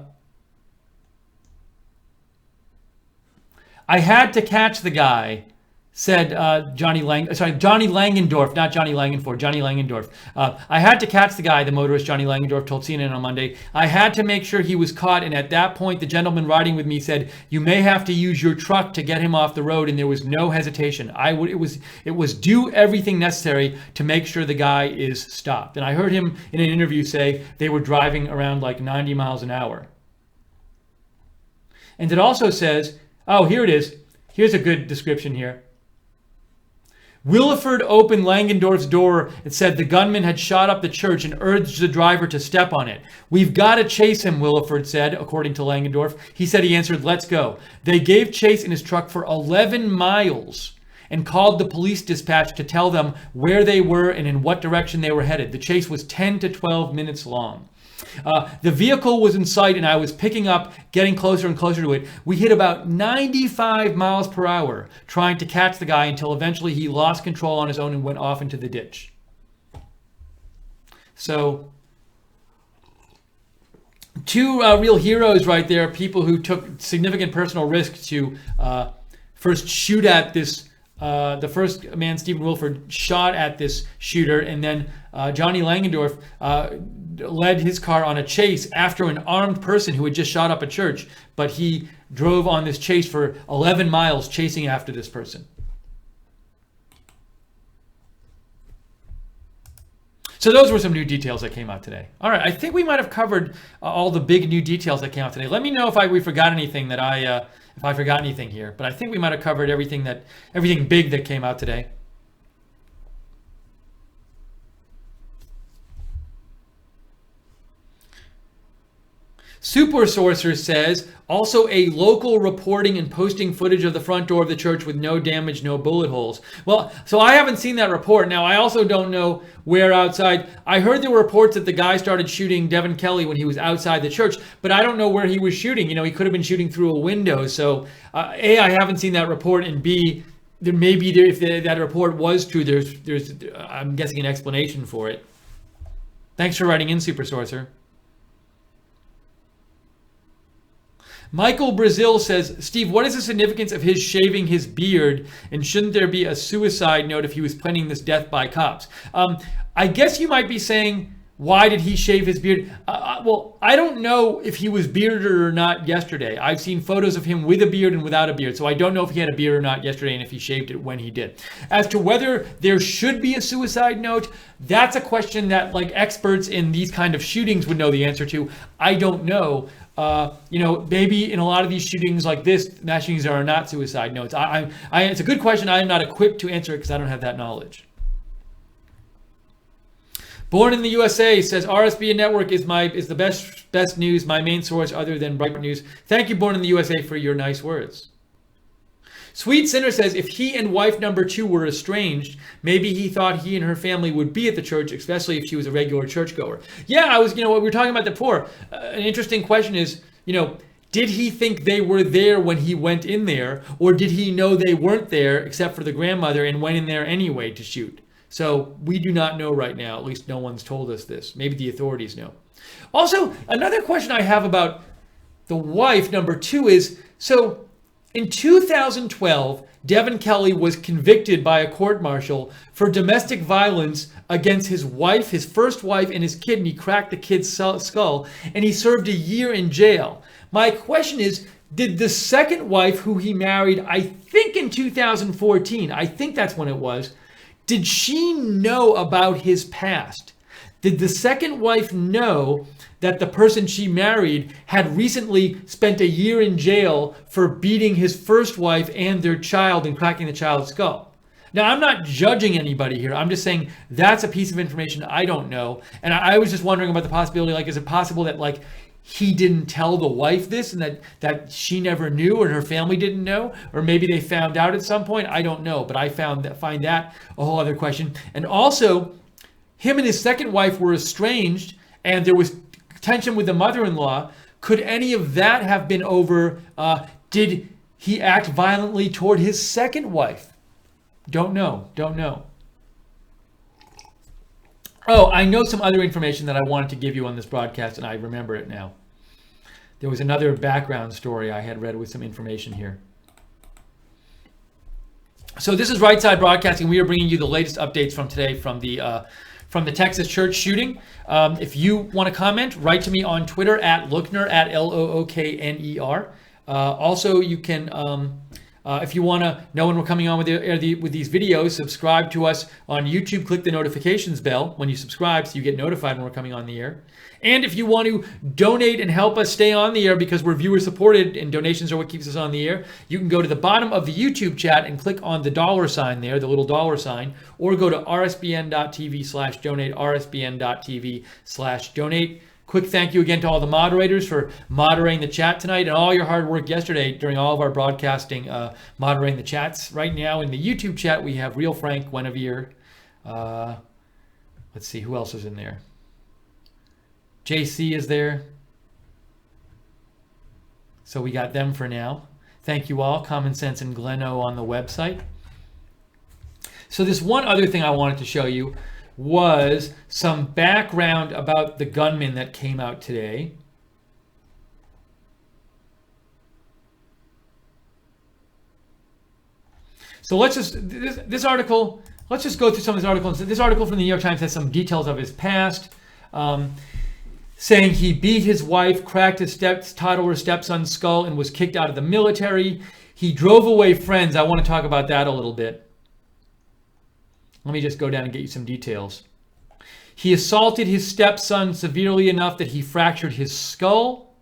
had to catch the guy, said Johnny Langendorf, not Johnny Langenford, Johnny Langendorf. I had to catch the guy, the motorist Johnny Langendorf told CNN on Monday. I had to make sure he was caught, and at that point, the gentleman riding with me said, "You may have to use your truck to get him off the road," and there was no hesitation. It was do everything necessary to make sure the guy is stopped. And I heard him in an interview say they were driving around like 90 miles an hour. And it also says, oh, here it is. Here's a good description here. Williford opened Langendorf's door and said the gunman had shot up the church and urged the driver to step on it. "We've got to chase him," Williford said, according to Langendorf. He said he answered, "Let's go." They gave chase in his truck for 11 miles and called the police dispatch to tell them where they were and in what direction they were headed. The chase was 10 to 12 minutes long. The vehicle was in sight and I was picking up, getting closer and closer to it. We hit about 95 miles per hour trying to catch the guy until eventually he lost control on his own and went off into the ditch. So, two real heroes right there, people who took significant personal risk to first shoot at this. The first man, Stephen Williford, shot at this shooter, and then Johnny Langendorf led his car on a chase after an armed person who had just shot up a church, but he drove on this chase for 11 miles chasing after this person. So those were some new details that came out today. All right, I think we might have covered all the big new details that came out today. Let me know if we forgot anything that if I forgot anything here, but I think we might have covered everything big that came out today. Super Sorcerer says, also a local reporting and posting footage of the front door of the church with no damage, no bullet holes. Well, so I haven't seen that report. Now, I also don't know where outside. I heard there were reports that the guy started shooting Devin Kelly when he was outside the church, but I don't know where he was shooting. You know, he could have been shooting through a window. So, A, I haven't seen that report, and B, there may be, if that report was true, there's I'm guessing an explanation for it. Thanks for writing in, Super Sorcerer. Michael Brazil says, Steve, what is the significance of his shaving his beard? And shouldn't there be a suicide note if he was planning this death by cops? I guess you might be saying, why did he shave his beard? Well, I don't know if he was bearded or not yesterday. I've seen photos of him with a beard and without a beard. So I don't know if he had a beard or not yesterday and if he shaved it when he did. As to whether there should be a suicide note, that's a question that like experts in these kind of shootings would know the answer to. I don't know. Maybe in a lot of these shootings like this, mass shootings are not suicide notes. It's a good question. I am not equipped to answer it because I don't have that knowledge. Born in the USA says RSB Network is the best news, my main source other than Breitbart News. Thank you, Born in the USA, for your nice words. Sweet Sinner says if he and wife number 2 were estranged, maybe he thought he and her family would be at the church, especially if she was a regular churchgoer. Yeah, what we were talking about before. An interesting question is, did he think they were there when he went in there, or did he know they weren't there except for the grandmother and went in there anyway to shoot? So we do not know right now. At least no one's told us this. Maybe the authorities know. Also, another question I have about the wife number 2 is, so in 2012, Devin Kelly was convicted by a court-martial for domestic violence against his wife, his first wife, and his kid, and he cracked the kid's skull, and he served a year in jail. My question is, did the second wife, who he married, I think in 2014, I think that's when it was, did she know about his past? Did the second wife know that the person she married had recently spent a year in jail for beating his first wife and their child and cracking the child's skull? Now, I'm not judging anybody here. I'm just saying that's a piece of information I don't know. And I was just wondering about the possibility, like, is it possible that, like, he didn't tell the wife this and that she never knew and her family didn't know? Or maybe they found out at some point? I don't know. But I find that a whole other question. And also, him and his second wife were estranged and there was tension with the mother-in-law. Could any of that have been over? Did he act violently toward his second wife? Don't know. Oh, I know some other information that I wanted to give you on this broadcast, and I remember it now. There was another background story I had read with some information here. So this is Right Side Broadcasting. We are bringing you the latest updates from today from the Texas church shooting. If you want to comment, write to me on Twitter at Lookner, at Lookner. Also, you can, if you want to know when we're coming on with these videos, subscribe to us on YouTube. Click the notifications bell when you subscribe so you get notified when we're coming on the air. And if you want to donate and help us stay on the air because we're viewer supported and donations are what keeps us on the air, you can go to the bottom of the YouTube chat and click on the $ there, the little $sign, or go to rsbn.tv/donate, rsbn.tv/donate. Quick thank you again to all the moderators for moderating the chat tonight and all your hard work yesterday during all of our broadcasting, moderating the chats. Right now in the YouTube chat, we have Real Frank, Guinevere. Let's see, who else is in there? JC is there. So we got them for now. Thank you all. Common Sense and Gleno on the website. So this one other thing I wanted to show you was some background about the gunman that came out today. So let's just, this article, let's just go through some of this article. This article from the New York Times has some details of his past, saying he beat his wife, cracked his toddler her stepson's skull, and was kicked out of the military. He drove away friends. I want to talk about that a little bit. Let me just go down and get you some details. He assaulted his stepson severely enough that he fractured his skull.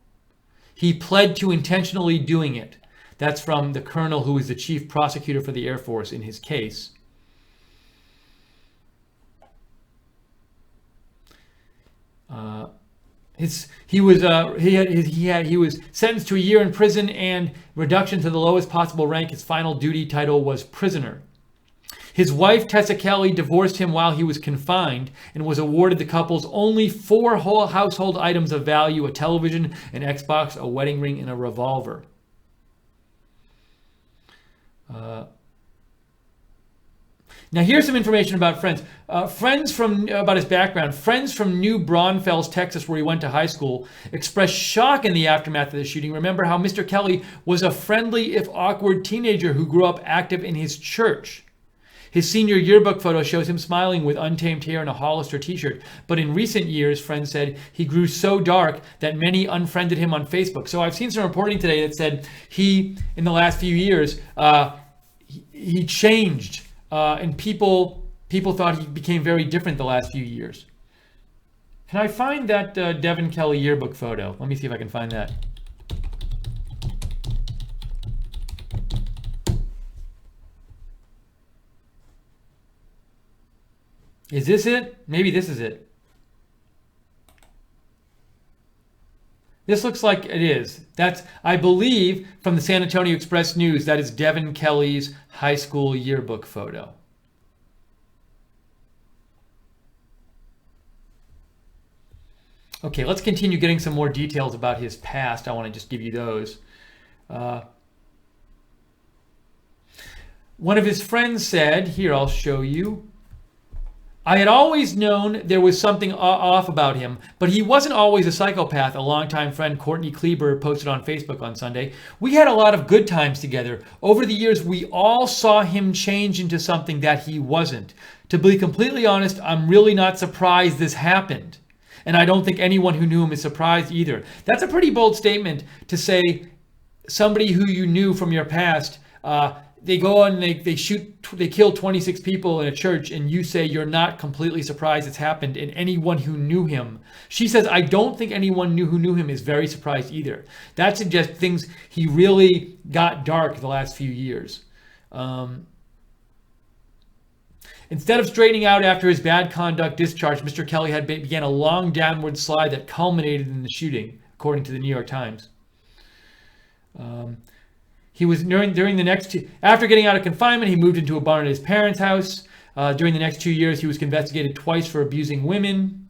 He pled to intentionally doing it. That's from the colonel who is the chief prosecutor for the Air Force in his case. He was sentenced to a year in prison and reduction to the lowest possible rank. His final duty title was prisoner. His wife, Tessa Kelly, divorced him while he was confined and was awarded the couple's only 4 whole household items of value: a television, an Xbox, a wedding ring, and a revolver. Now here's some information about friends. About his background. Friends from New Braunfels, Texas, where he went to high school, expressed shock in the aftermath of the shooting. Remember how Mr. Kelly was a friendly, if awkward, teenager who grew up active in his church. His senior yearbook photo shows him smiling with untamed hair and a Hollister t-shirt. But in recent years, friends said, he grew so dark that many unfriended him on Facebook. So I've seen some reporting today that said he, in the last few years, he changed. And people thought he became very different the last few years. Can I find that Devin Kelly yearbook photo? Let me see if I can find that. Is this it? Maybe this is it. This looks like it is. That's, I believe, from the San Antonio Express News, that is Devin Kelly's high school yearbook photo. Okay, let's continue getting some more details about his past. I want to just give you those. One of his friends said, here, I'll show you. I had always known there was something off about him, but he wasn't always a psychopath, a longtime friend Courtney Kleber posted on Facebook on Sunday. We had a lot of good times together. Over the years, we all saw him change into something that he wasn't. To be completely honest, I'm really not surprised this happened. And I don't think anyone who knew him is surprised either. That's a pretty bold statement to say somebody who you knew from your past, they go on and they kill 26 people in a church, and you say you're not completely surprised it's happened, and anyone who knew him. She says, I don't think anyone who knew him is very surprised either. That suggests things, he really got dark the last few years. Instead of straightening out after his bad conduct discharge, Mr. Kelly began a long downward slide that culminated in the shooting, according to the New York Times. He was during the next after getting out of confinement, he moved into a barn at his parents' house. During the next 2 years, he was investigated twice for abusing women.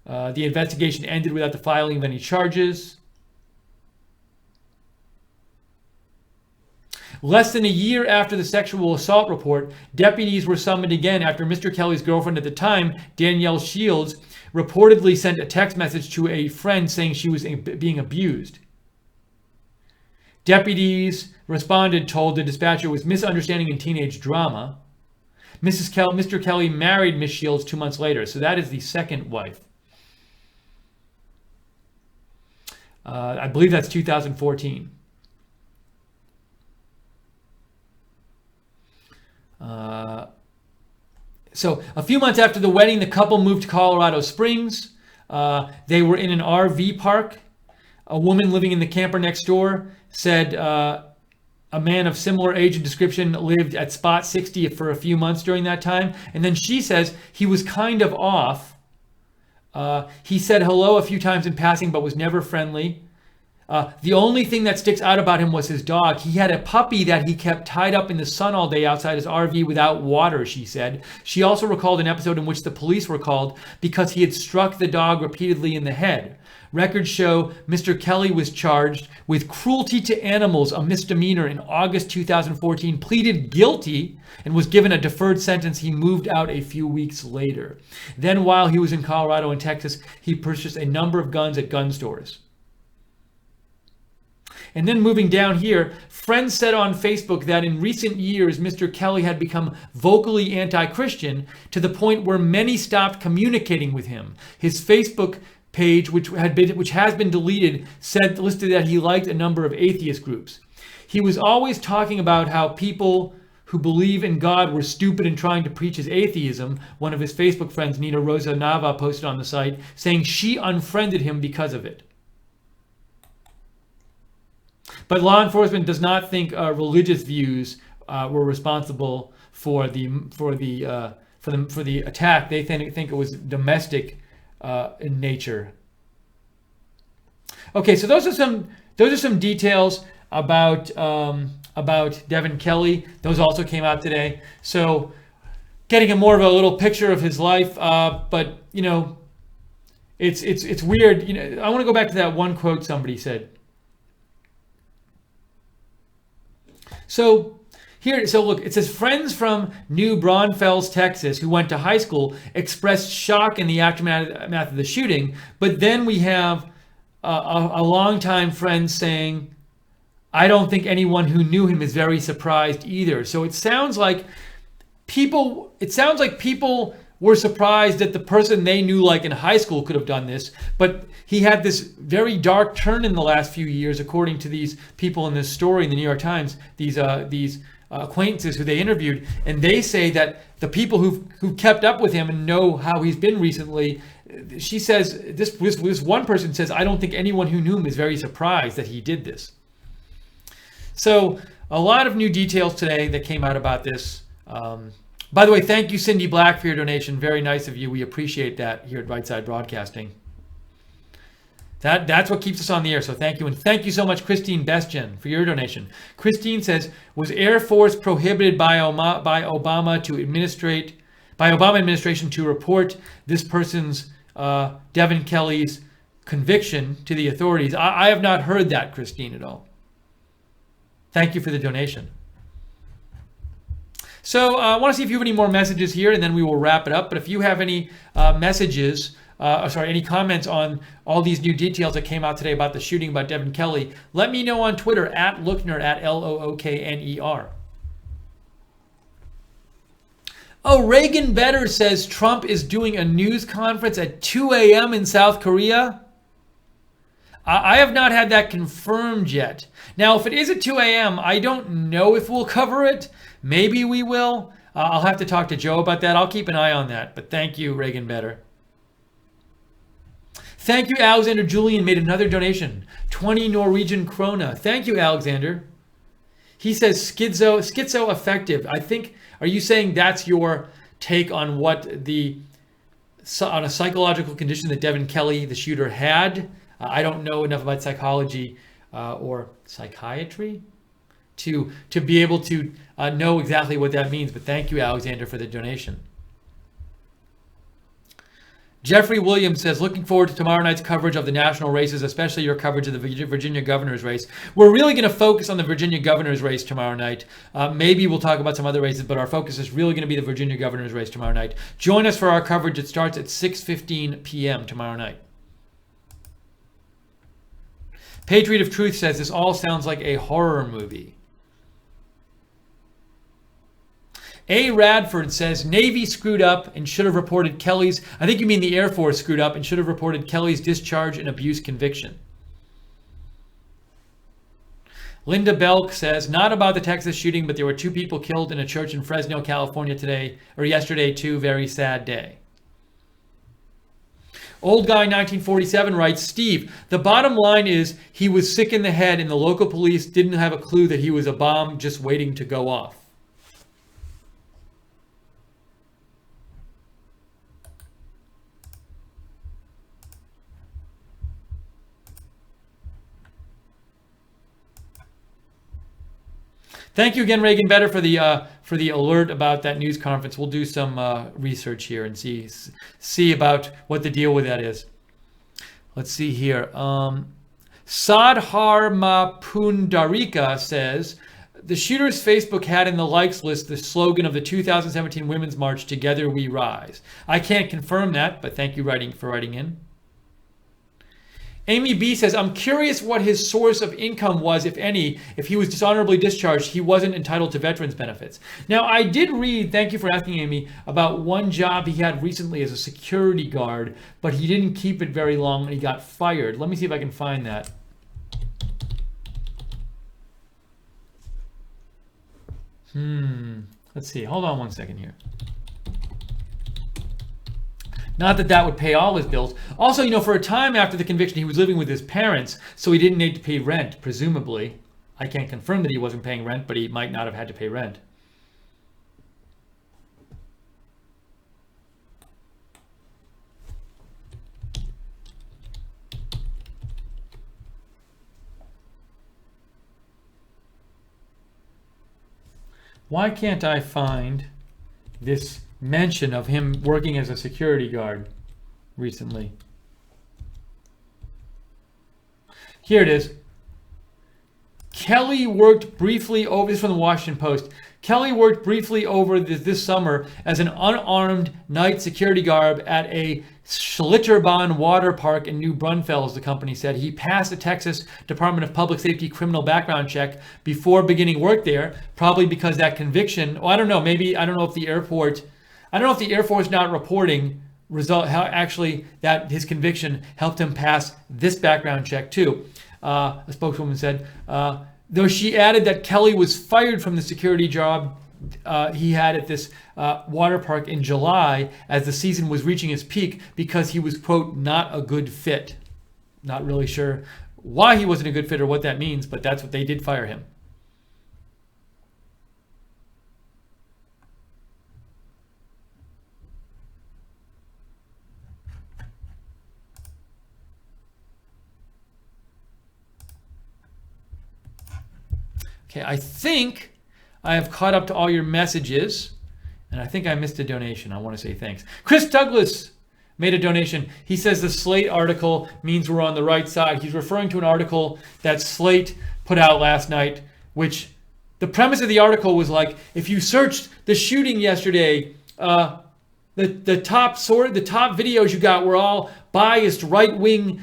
The investigation ended without the filing of any charges. Less than a year after the sexual assault report, deputies were summoned again after Mr. Kelly's girlfriend at the time, Danielle Shields, reportedly sent a text message to a friend saying she was being abused. Deputies responded, told the dispatcher it was misunderstanding and teenage drama. Mr. Kelly married Miss Shields 2 months later, so that is the second wife. I believe that's 2014. So a few months after the wedding, the couple moved to Colorado Springs. They were in an RV park. A woman living in the camper next door said a man of similar age and description lived at spot 60 for a few months during that time. And then she says he was kind of off. He said hello a few times in passing, but was never friendly. The only thing that sticks out about him was his dog. He had a puppy that he kept tied up in the sun all day outside his RV without water, she said. She also recalled an episode in which the police were called because he had struck the dog repeatedly in the head. Records show Mr. Kelly was charged with cruelty to animals, a misdemeanor, in August 2014, pleaded guilty, and was given a deferred sentence. He moved out a few weeks later. Then, while he was in Colorado and Texas, he purchased a number of guns at gun stores. And then moving down here, friends said on Facebook that in recent years, Mr. Kelly had become vocally anti-Christian to the point where many stopped communicating with him. His Facebook page, which has been deleted, listed that he liked a number of atheist groups. He was always talking about how people who believe in God were stupid and trying to preach his atheism. One of his Facebook friends, Nina Rosa Nava, posted on the site saying she unfriended him because of it. But law enforcement does not think religious views were responsible for the attack. They think it was domestic in nature. Okay, so those are some details about Devin Kelly. Those also came out today. So getting a more of a little picture of his life, but you know, it's weird. You know, I want to go back to that one quote somebody said. So look, it says friends from New Braunfels, Texas, who went to high school, expressed shock in the aftermath of the shooting. But then we have a longtime friend saying, I don't think anyone who knew him is very surprised either. So it sounds like people were surprised that the person they knew, like in high school, could have done this. But he had this very dark turn in the last few years, according to these people in this story in the New York Times, these acquaintances who they interviewed. And they say that the people who kept up with him and know how he's been recently, she says, this one person says, I don't think anyone who knew him is very surprised that he did this. So a lot of new details today that came out about this. By the way, thank you, Cindy Black, for your donation. Very nice of you. We appreciate that here at Right Side Broadcasting. That's what keeps us on the air, so thank you. And thank you so much, Christine Bestien, for your donation. Christine says, was Air Force prohibited by Obama administration to report this person's, Devin Kelly's, conviction to the authorities? I have not heard that, Christine, at all. Thank you for the donation. So I want to see if you have any more messages here, and then we will wrap it up. But if you have any any comments on all these new details that came out today about the shooting about Devin Kelly, let me know on Twitter at Lookner, at Lookner. Oh, Reagan Better says Trump is doing a news conference at 2 a.m. in South Korea. I have not had that confirmed yet. Now, if it is at 2 a.m., I don't know if we'll cover it. Maybe we will. I'll have to talk to Joe about that. I'll keep an eye on that. But thank you, Reagan Better. Thank you, Alexander Julian made another donation. 20 Norwegian krona. Thank you, Alexander. He says schizoaffective. I think, are you saying that's your take on what on a psychological condition that Devin Kelly, the shooter, had? I don't know enough about psychology or psychiatry to be able to know exactly what that means. But thank you, Alexander, for the donation. Jeffrey Williams says, looking forward to tomorrow night's coverage of the national races, especially your coverage of the Virginia governor's race. We're really going to focus on the Virginia governor's race tomorrow night. Maybe we'll talk about some other races, but our focus is really going to be the Virginia governor's race tomorrow night. Join us for our coverage. It starts at 6:15 p.m. tomorrow night. Patriot of Truth says, this all sounds like a horror movie. A. Radford says, Navy screwed up and should have reported Kelly's, I think you mean the Air Force screwed up and should have reported Kelly's discharge and abuse conviction. Linda Belk says, not about the Texas shooting, but there were 2 people killed in a church in Fresno, California yesterday too. Very sad day. Old Guy 1947 writes, Steve, the bottom line is he was sick in the head and the local police didn't have a clue that he was a bomb just waiting to go off. Thank you again, Reagan Better, for the alert about that news conference. We'll do some research here and see about what the deal with that is. Let's see here. Sadhar Pundarika says, the shooter's Facebook had in the likes list the slogan of the 2017 Women's March, Together We Rise. I can't confirm that, but thank you for writing in. Amy B says, I'm curious what his source of income was, if any. If he was dishonorably discharged, he wasn't entitled to veterans benefits. Now, I did read, thank you for asking, Amy, about one job he had recently as a security guard, but he didn't keep it very long and he got fired. Let me see if I can find that. Let's see. Hold on one second here. Not that that would pay all his bills. Also, for a time after the conviction, he was living with his parents, so he didn't need to pay rent, presumably. I can't confirm that he wasn't paying rent, but he might not have had to pay rent. Why can't I find this mention of him working as a security guard recently? Here it is. Kelly worked briefly over, this is from the Washington Post. Kelly worked briefly over this summer as an unarmed night security guard at a Schlitterbahn water park in New Braunfels, the company said. He passed a Texas Department of Public Safety criminal background check before beginning work there, probably because that conviction, I don't know, maybe, I don't know if the Air Force not reporting how actually that his conviction helped him pass this background check too. A spokeswoman said, though she added that Kelly was fired from the security job he had at this water park in July as the season was reaching its peak because he was, quote, not a good fit. Not really sure why he wasn't a good fit or what that means, but that's what they did fire him. Okay, I think I have caught up to all your messages, and I think I missed a donation. I want to say thanks. Chris Douglas made a donation. He says the Slate article means we're on the right side. He's referring to an article that Slate put out last night, which the premise of the article was like, if you searched the shooting yesterday, the top videos you got were all biased right-wing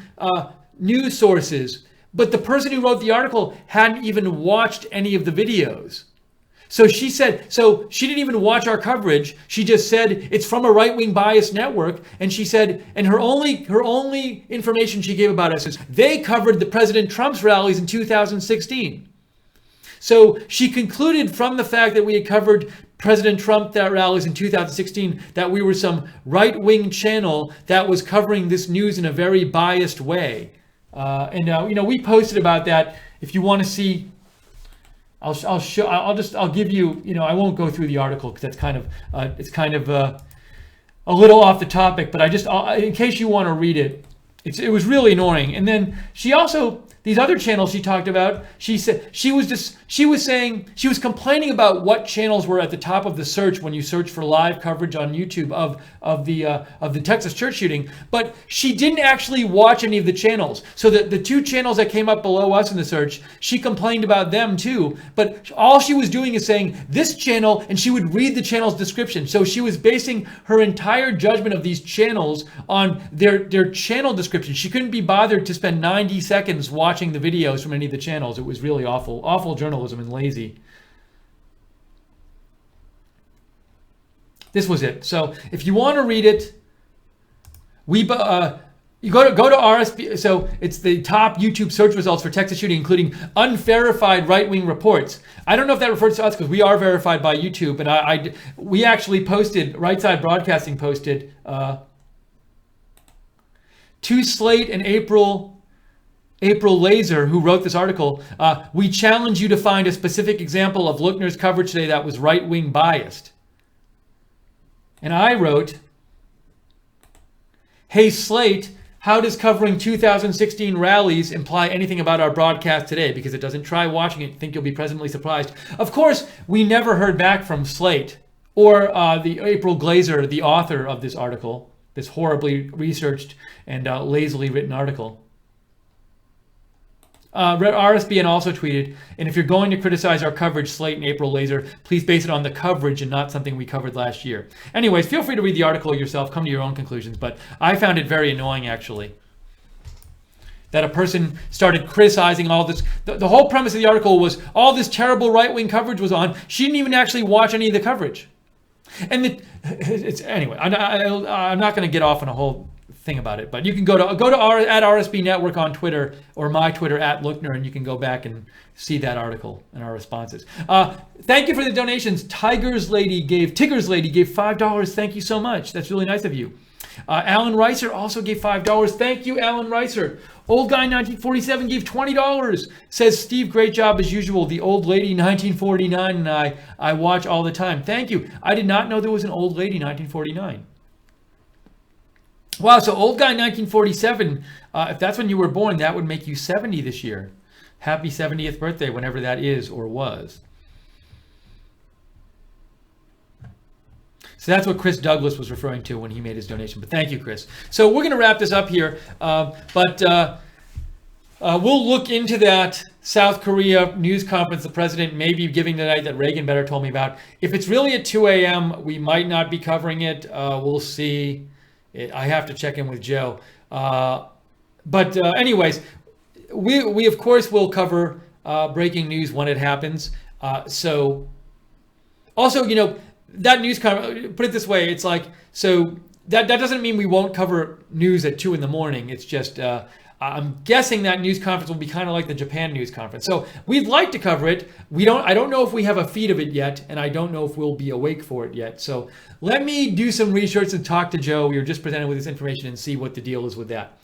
news sources. But the person who wrote the article hadn't even watched any of the videos. So she said, so she didn't even watch our coverage. She just said it's from a right-wing biased network. And she said, and her only information she gave about us is they covered the President Trump's rallies in 2016. So she concluded from the fact that we had covered President Trump rallies in 2016 that we were some right-wing channel that was covering this news in a very biased way. We posted about that. If you want to see I'll give you, I won't go through the article because that's kind of a little off the topic, but in case you want to read it, it was really annoying. And then she also, these other channels she talked about, she said she was complaining about what channels were at the top of the search when you search for live coverage on YouTube of the Texas church shooting, but she didn't actually watch any of the channels. So the two channels that came up below us in the search, she complained about them too, but all she was doing is saying this channel, and she would read the channel's description. So she was basing her entire judgment of these channels on their channel description. She couldn't be bothered to spend 90 seconds watching the videos from any of the channels. It was really awful journalism and lazy. This was it. So if you want to read it, you go to RSB. So it's the top YouTube search results for Texas shooting, including unverified right-wing reports. I don't know if that refers to us because we are verified by YouTube, and we actually posted, Right Side Broadcasting posted to Slate and April Laser, who wrote this article, we challenge you to find a specific example of Lookner's coverage today that was right-wing biased. And I wrote, hey Slate, how does covering 2016 rallies imply anything about our broadcast today? Because it doesn't. Try watching it. Think you'll be pleasantly surprised. Of course, we never heard back from Slate or the April Glazer, the author of this article, this horribly researched and lazily written article. RSBN also tweeted, and if you're going to criticize our coverage, Slate and April Laser, please base it on the coverage and not something we covered last year. Anyways, feel free to read the article yourself, come to your own conclusions, but I found it very annoying, actually, that a person started criticizing all this. The whole premise of the article was all this terrible right-wing coverage was on. She didn't even actually watch any of the coverage. And anyway, I'm not going to get off on a whole thing about it, but you can go to at RSB Network on Twitter or my Twitter at Lookner, and you can go back and see that article and our responses. Thank you for the donations. Tigger's Lady gave $5. Thank you so much. That's really nice of you. Alan Reiser also gave $5. Thank you, Alan Reiser. Old Guy 1947 gave $20. Says Steve, great job as usual. The Old Lady 1949 and I watch all the time. Thank you. I did not know there was an Old Lady 1949. Wow, so Old Guy 1947, if that's when you were born, that would make you 70 this year. Happy 70th birthday, whenever that is or was. So that's what Chris Douglas was referring to when he made his donation. But thank you, Chris. So we're going to wrap this up here. But we'll look into that South Korea news conference the president may be giving tonight that Reagan better told me about. If it's really at 2 a.m., we might not be covering it. We'll see. I have to check in with Joe. But anyways, we of course will cover breaking news when it happens. So also, that news conference, put it this way, it's like, so that doesn't mean we won't cover news at 2 a.m. It's just, I'm guessing that news conference will be kind of like the Japan news conference. So we'd like to cover it. I don't know if we have a feed of it yet, and I don't know if we'll be awake for it yet. So let me do some research and talk to Joe. We were just presented with this information and see what the deal is with that.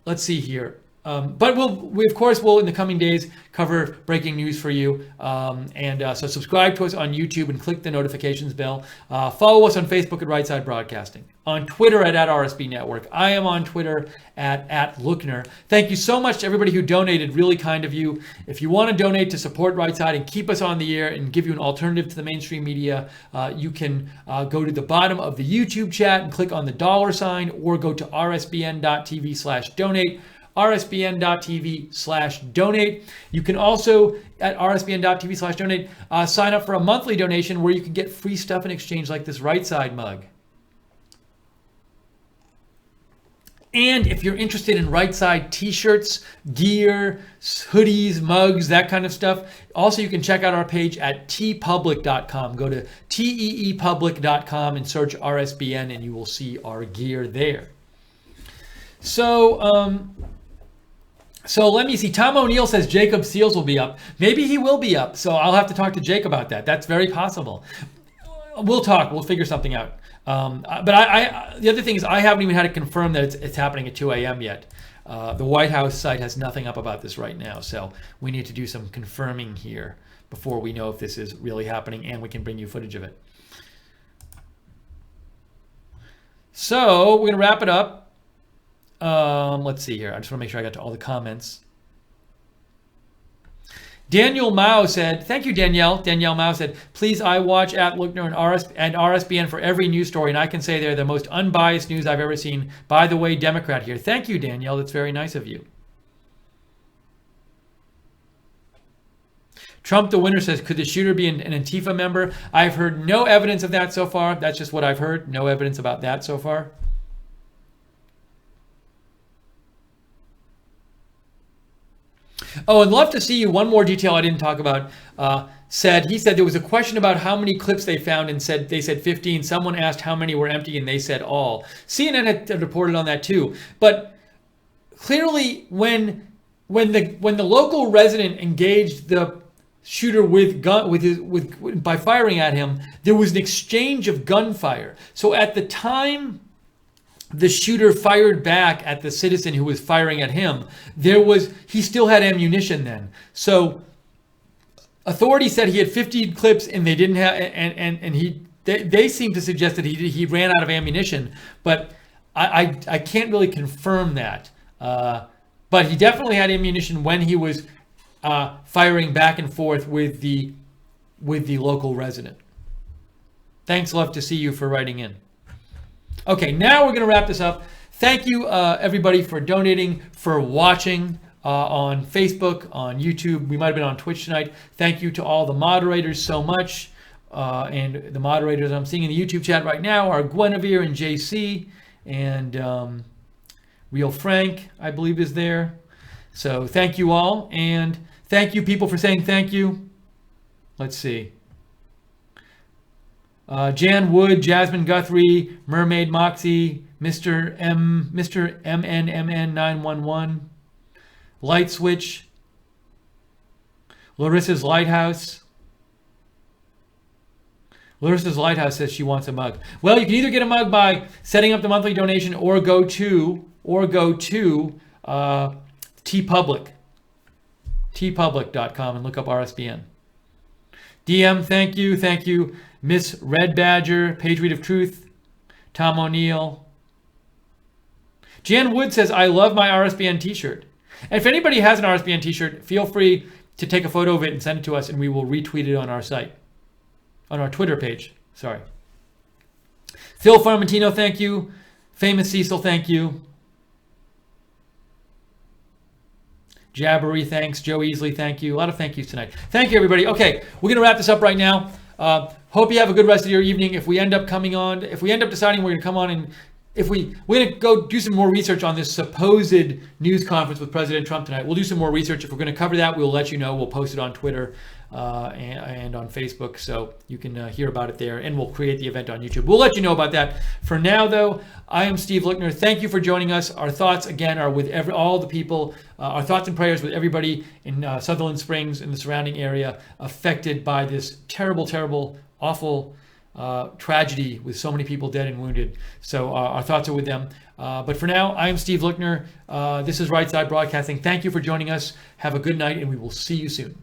Let's see here. But we of course will in the coming days cover breaking news for you. So subscribe to us on YouTube and click the notifications bell. Follow us on Facebook at Right Side Broadcasting. On Twitter at RSB Network. I am on Twitter at Lookner. Thank you so much to everybody who donated. Really kind of you. If you want to donate to support Right Side and keep us on the air and give you an alternative to the mainstream media, you can go to the bottom of the YouTube chat and click on the $sign or go to rsbn.tv/donate. rsbn.tv/donate. You can also, at rsbn.tv/donate, sign up for a monthly donation where you can get free stuff in exchange like this Right Side mug. And if you're interested in Right Side t-shirts, gear, hoodies, mugs, that kind of stuff, also you can check out our page at teepublic.com. Go to teepublic.com and search RSBN and you will see our gear there. So let me see. Tom O'Neill says Jacob Seals will be up. Maybe he will be up. So I'll have to talk to Jake about that. That's very possible. We'll talk. We'll figure something out. But the other thing is I haven't even had it confirmed that it's happening at 2 a.m. yet. The White House site has nothing up about this right now, so we need to do some confirming here before we know if this is really happening, and we can bring you footage of it. So we're going to wrap it up. Let's see here. I just want to make sure I got to all the comments. Daniel Mao said, thank you, Danielle. Danielle Mao said, please, I watch at Lookner and RSBN for every news story, and I can say they're the most unbiased news I've ever seen. By the way, Democrat here. Thank you, Danielle. That's very nice of you. Trump the Winner says, could the shooter be an Antifa member? I've heard no evidence of that so far. That's just what I've heard. No evidence about that so far. Oh, and love to see you. One more detail I didn't talk about. He said there was a question about how many clips they found, and they said 15. Someone asked how many were empty, and they said all. CNN had reported on that too. But clearly, when the local resident engaged the shooter by firing at him, there was an exchange of gunfire. So at the time the shooter fired back at the citizen who was firing at him, he still had ammunition then. So authorities said he had 50 clips, and they didn't have, they seem to suggest that he ran out of ammunition, but I can't really confirm that. But he definitely had ammunition when he was firing back and forth with the local resident. Thanks, love to see you for writing in. Okay, now we're going to wrap this up. Thank you, everybody, for donating, for watching on Facebook, on YouTube. We might have been on Twitch tonight. Thank you to all the moderators so much. And the moderators I'm seeing in the YouTube chat right now are Guinevere and JC, and Real Frank, I believe, is there. So thank you all, and thank you, people, for saying thank you. Let's see. Jan Wood, Jasmine Guthrie, Mermaid Moxie, Mr. MNMN911, Light Switch, Larissa's Lighthouse. Larissa's Lighthouse says she wants a mug. Well, you can either get a mug by setting up the monthly donation or go to tpublic.com and look up RSBN. DM, thank you. Miss Red Badger, Patriot of Truth, Tom O'Neill. Jan Wood says, I love my RSBN t-shirt. And if anybody has an RSBN t-shirt, feel free to take a photo of it and send it to us, and we will retweet it on our site. On our Twitter page, sorry. Phil Farmentino, thank you. Famous Cecil, thank you. Jabbery, thanks. Joe Easley, thank you. A lot of thank yous tonight. Thank you, everybody. Okay, we're going to wrap this up right now. Hope you have a good rest of your evening. If we end up deciding we're going to come on, and we're going to go do some more research on this supposed news conference with President Trump tonight. We'll do some more research. If we're going to cover that, we'll let you know. We'll post it on Twitter and on Facebook, so you can hear about it there, and we'll create the event on YouTube. We'll let you know about that. For now, though, I am Steve Lookner. Thank you for joining us. Our thoughts, again, are with all the people. Our thoughts and prayers with everybody in Sutherland Springs and the surrounding area affected by this terrible, terrible, awful tragedy with so many people dead and wounded. So our thoughts are with them. But for now, I am Steve Lookner. This is Right Side Broadcasting. Thank you for joining us. Have a good night, and we will see you soon.